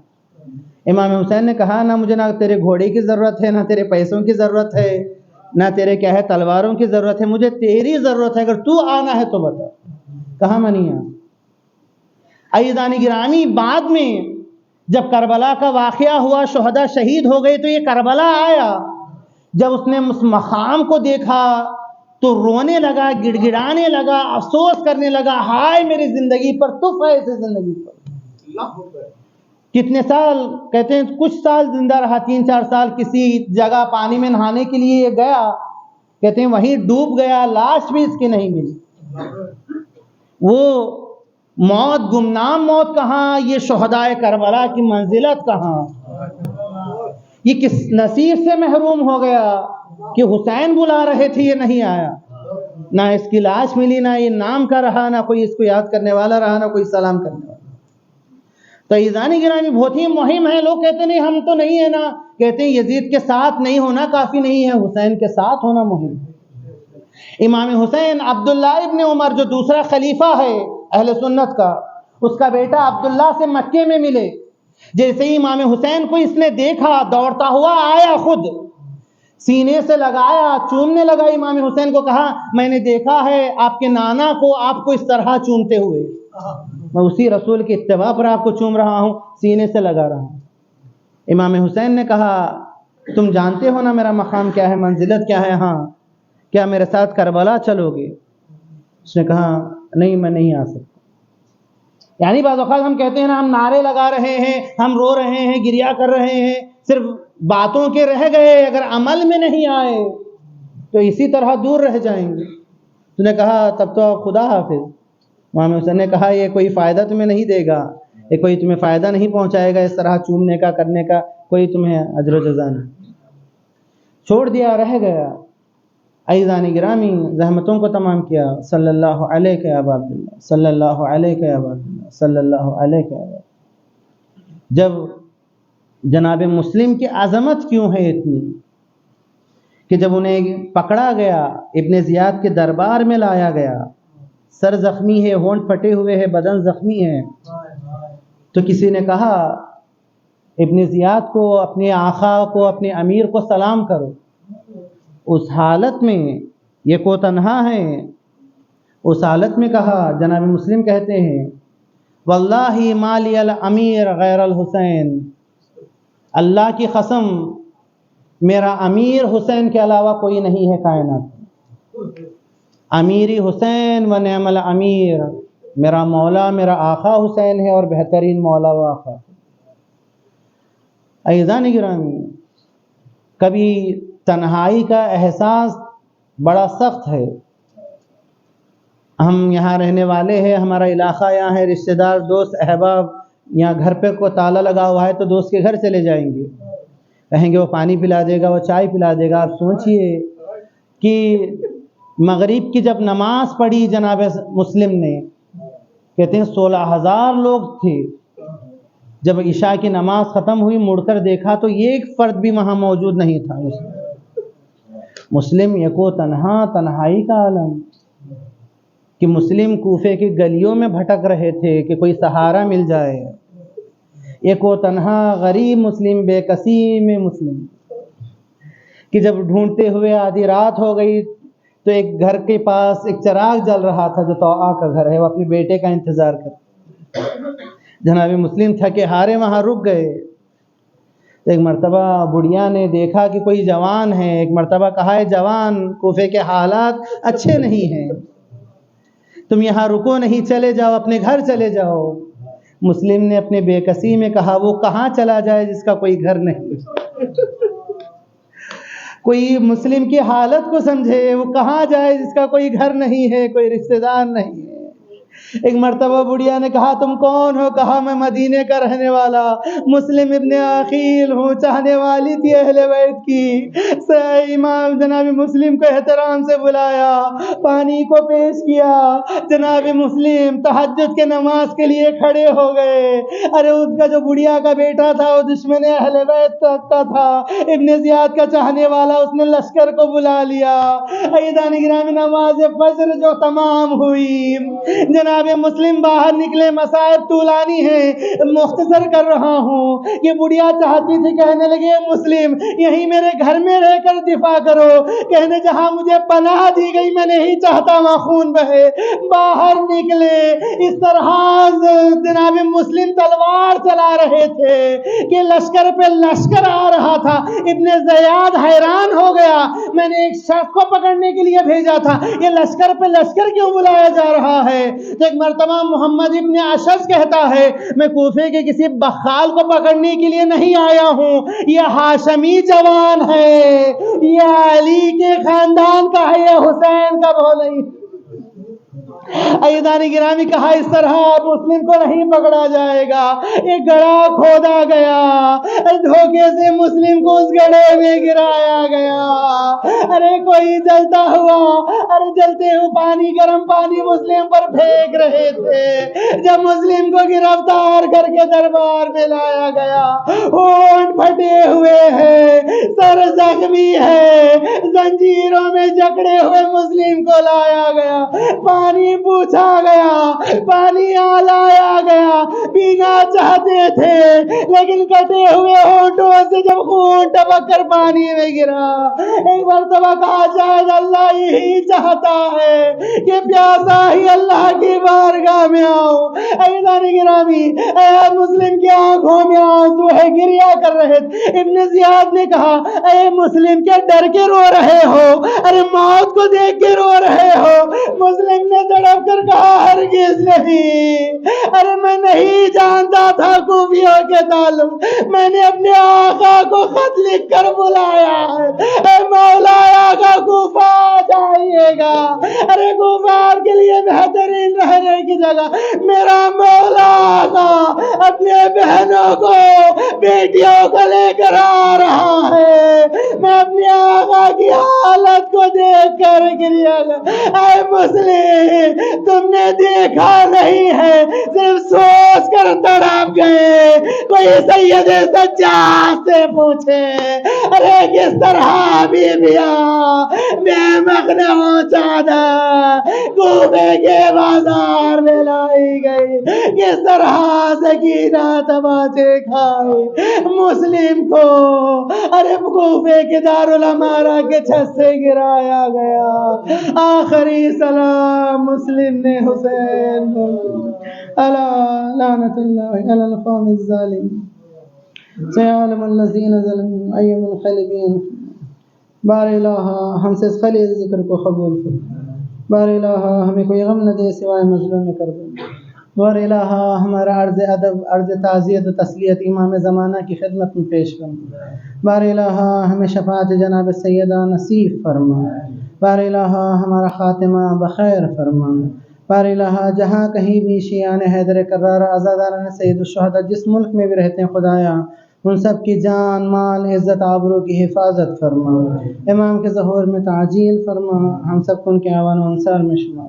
امام حسین نے کہا نہ مجھے نہ تیرے گھوڑے کی ضرورت ہے، نہ تیرے پیسوں کی ضرورت ہے، نہ تیرے کیا ہے تلواروں کی ضرورت ہے، مجھے تیری ضرورت ہے. اگر تو آنا ہے تو بتا. کہاں میں نہیں آ. عزیزان گرامی، بعد میں جب کربلا کا واقعہ ہوا، شہداء شہید ہو گئے، تو یہ کربلا آیا. جب اس نے اس مقام کو دیکھا تو رونے لگا، گڑ گڑانے لگا، افسوس کرنے لگا، ہائے میری زندگی پر، تف ہے ایسے زندگی پر. کتنے سال، کہتے ہیں کچھ سال زندہ رہا، 3-4 سال. کسی جگہ پانی میں نہانے کے لیے گیا، کہتے ہیں وہیں ڈوب گیا، لاش بھی اس کی نہیں ملی. وہ موت، گمنام موت کہاں، یہ شہداء کربلا کی منزلت کہاں. یہ کس نصیب سے محروم ہو گیا کہ حسین بلا رہے تھے یہ نہیں آیا، نہ اس کی لاش ملی، نہ یہ نام کا رہا، نہ کوئی اس کو یاد کرنے والا رہا، نہ کوئی سلام کرنے والا. تو عزیزان گرامی بہت ہی مہم ہے. لوگ کہتے نہیں ہم تو نہیں ہیں نا، کہتے ہیں یزید کے ساتھ نہیں ہونا کافی نہیں ہے، حسین کے ساتھ ہونا مہم ہے. امام حسین عبداللہ ابن عمر جو دوسرا خلیفہ ہے اہل سنت کا، اس کا بیٹا عبداللہ سے مکے میں ملے. جیسے ہی امام حسین کو اس نے دیکھا، دوڑتا ہوا آیا، خود سینے سے لگایا، چومنے لگا. امام حسین کو کہا میں نے دیکھا ہے آپ کے نانا کو آپ کو اس طرح چومتے ہوئے، میں اسی رسول کی اتباع پر آپ کو چوم رہا ہوں، سینے سے لگا رہا ہوں. امام حسین نے کہا تم جانتے ہو نا میرا مقام کیا ہے، منزلت کیا ہے، ہاں کیا میرے ساتھ کربلا چلو گے؟ اس نے کہا نہیں میں نہیں آ سکتا. یعنی بعض اوقات ہم کہتے ہیں نا ہم نعرے لگا رہے ہیں، ہم رو رہے ہیں، گریا کر رہے ہیں، صرف باتوں کے رہ گئے، اگر عمل میں نہیں آئے تو اسی طرح دور رہ جائیں گے. اس نے کہا تب تو خدا حافظ. امام حسین نے کہا یہ کوئی فائدہ تمہیں نہیں دے گا، یہ کوئی تمہیں فائدہ نہیں پہنچائے گا اس طرح چومنے کا کرنے کا، کوئی تمہیں اجر و جزا نہیں. چھوڑ دیا، رہ گیا. عزیزان گرامی، زحمتوں کو تمام کیا. صلی اللہ علیہ یا ابا عبداللہ، صلی اللہ علیہ یا ابا عبداللہ، صلی اللہ علیہ یا ابا. جب جناب مسلم کی عظمت کیوں ہے اتنی کہ جب انہیں پکڑا گیا، ابن زیاد کے دربار میں لایا گیا، سر زخمی ہے، ہونٹ پھٹے ہوئے ہے، بدن زخمی ہے، تو کسی نے کہا ابن زیاد کو، اپنے آقا کو، اپنے امیر کو سلام کرو. اس حالت میں یہ کو تنہا ہے، اس حالت میں کہا. جناب مسلم کہتے ہیں واللہ ما لی الامیر غیر الحسین، اللہ کی قسم میرا امیر حسین کے علاوہ کوئی نہیں ہے کائنات. امیری حسین و نعم الامیر، میرا مولا میرا آقا حسین ہے اور بہترین مولا و آقا. عزیزان گرامی، کبھی تنہائی کا احساس بڑا سخت ہے. ہم یہاں رہنے والے ہیں، ہمارا علاقہ یہاں ہے، رشتہ دار دوست احباب یہاں گھر پہ کو تالا لگا ہوا ہے تو دوست کے گھر چلے جائیں گے، کہیں گے وہ پانی پلا دے گا، وہ چائے پلا دے گا. آپ سوچئے کہ مغرب کی جب نماز پڑھی جناب مسلم نے، کہتے ہیں 16,000 لوگ تھے. جب عشاء کی نماز ختم ہوئی مڑ کر دیکھا تو ایک فرد بھی وہاں موجود نہیں تھا. مسلم یکو تنہا، تنہائی کا عالم. کہ مسلم کوفے کی گلیوں میں بھٹک رہے تھے کہ کوئی سہارا مل جائے. یکو تنہا غریب مسلم، بے کسی میں مسلم. کہ جب ڈھونڈتے ہوئے آدھی رات ہو گئی تو ایک گھر کے پاس ایک چراغ جل رہا تھا جو توآ کا گھر ہے، وہ اپنے بیٹے کا انتظار کرتے. جناب مسلم تھکے ہارے وہاں رک گئے. ایک مرتبہ بڑھیا نے دیکھا کہ کوئی جوان ہے، ایک مرتبہ کہا ہے جوان کوفے کے حالات اچھے نہیں ہیں، تم یہاں رکو نہیں، چلے جاؤ، اپنے گھر چلے جاؤ. مسلم نے اپنے بے کسی میں کہا وہ کہاں چلا جائے جس کا کوئی گھر نہیں. کوئی مسلم کی حالت کو سمجھے، وہ کہاں جائے جس کا کوئی گھر نہیں ہے، کوئی رشتہ دار نہیں ہے. ایک مرتبہ بڑھیا نے کہا تم کون ہو؟ کہا میں مدینے کا رہنے والا مسلم ابن عقیل ہوں، چاہنے والی تھی اہل بیت کی. امام جناب مسلم کو احترام سے بلایا، پانی کو پیش کیا. جناب مسلم تہجد کے نماز کے لیے کھڑے ہو گئے. ارے اس کا جو بڑھیا کا بیٹا تھا وہ دشمن اہل بیت کا تھا، ابن زیاد کا چاہنے والا، اس نے لشکر کو بلا لیا. عزیزان گرامی، نماز فجر جو تمام ہوئی، جناب مسلم باہر نکلے. مسائب طولانی ہیں، مختصر کر رہا ہوں. یہ بڑھیا چاہتی تھی، کہنے لگے مسلم یہیں میرے گھر میں رہ کر دفاع کرو. کہنے جہاں مجھے پناہ دی گئی میں نہیں چاہتا وہاں خون بہے. باہر نکلے، اس طرح جناب مسلم تلوار چلا رہے تھے کہ لشکر پہ لشکر آ رہا تھا. ابن زیاد حیران ہو گیا، میں نے ایک شخص کو پکڑنے کے لیے بھیجا تھا، یہ لشکر پہ لشکر کیوں بلایا جا رہا ہے؟ ایک مرتبہ محمد ابن اشعث کہتا ہے میں کوفے کے کسی بخال کو پکڑنے کے لیے نہیں آیا ہوں، یہ ہاشمی جوان ہے، یہ علی کے خاندان کا ہے، یہ حسین کا وہ نہیں. عزیزان گرامی، کہا اس طرح مسلم کو نہیں پکڑا جائے گا. ایک گڑھا کھودا گیا، دھوکے سے مسلم کو اس گڑھے میں گرایا گیا. ارے کوئی جلتا ہوا، ارے جلتے ہوئے پانی، گرم پانی مسلم پر پھینک رہے تھے. جب مسلم کو گرفتار کر کے دربار میں لایا گیا، ہونٹ پھٹے ہوئے ہیں، سر زخمی ہے، زنجیروں میں جکڑے ہوئے مسلم کو لایا گیا. پانی پوچھا گیا، پانی لایا گیا. پینا چاہتے تھے لیکن کٹے ہوئے ہونٹوں سے جب خون ٹپک کر پانی میں گرا، ایک مرتبہ کہا شاید اللہ یہی چاہتا ہے کہ پیاسا ہی اللہ کی بارگاہ میں آؤ. عزیزان گرامی، اے مسلم کی آنکھوں میں آنسو ہے، گریا کر رہے تھے. ابن زیاد نے کہا اے مسلم کیا ڈر کے رو رہے ہو؟ ارے موت کو دیکھ کے رو رہے ہو؟ مسلم نے تڑپ کر کہا ہرگز نہیں، ارے میں نہیں جانتا تھا کوفیوں کے تعلق، میں نے اپنے آقا کو خط لکھ کر بلایا ہے، اے مولا آقا کوفہ جائیے گا. ارے کوفہ کے لیے بہترین رہنے کی جگہ، میرا مولا آقا اپنے بہنوں کو بیٹیوں کو لے کر آ رہا ہے. میں اپنے آقا کی حالت کو دیکھ کر گریا گیا. اے مسلم تم نے دیکھا نہیں ہے, صرف سوچ کر تڑپ گئے. کوئی سید سجاد سے پوچھے ارے کس طرح بیویاں بے مخنع چادر کوفے کے بازار میں لائی گئی, کس طرح سکینہ تماچے کھائے مسلم کو ارے کوفے کے دارالامارہ کے چھت سے گرایا گیا. آخری سلام مسلم نے حسین کو. الا لعنت اللہ علی القوم الظالمین سيعلم الذين ظلموا أي منقلبين. بار الہ ہم سے اس خلی ذکر کو قبول کر. بار الہ ہمیں کوئی غم نہ دے سوائے مظلوم کر دے. بار الہ ہمارا عرض ادب عرض تعزیت و تسلیت امام زمانہ کی خدمت میں پیش کر. بار الہ ہمیں شفاعت جناب سیدہ نصیب فرما. بار الہ ہمارا خاتمہ بخیر فرما. بار الہ جہاں کہیں بھی شیعان حیدر کرار آزاداران سید الشہداء جس ملک میں بھی رہتے ہیں خدایا ان سب کی جان مال عزت آبرو کی حفاظت فرما. امام کے ظہور میں تعجیل فرما. ہم سب کو ان کے اعوان و انصار میں شمار.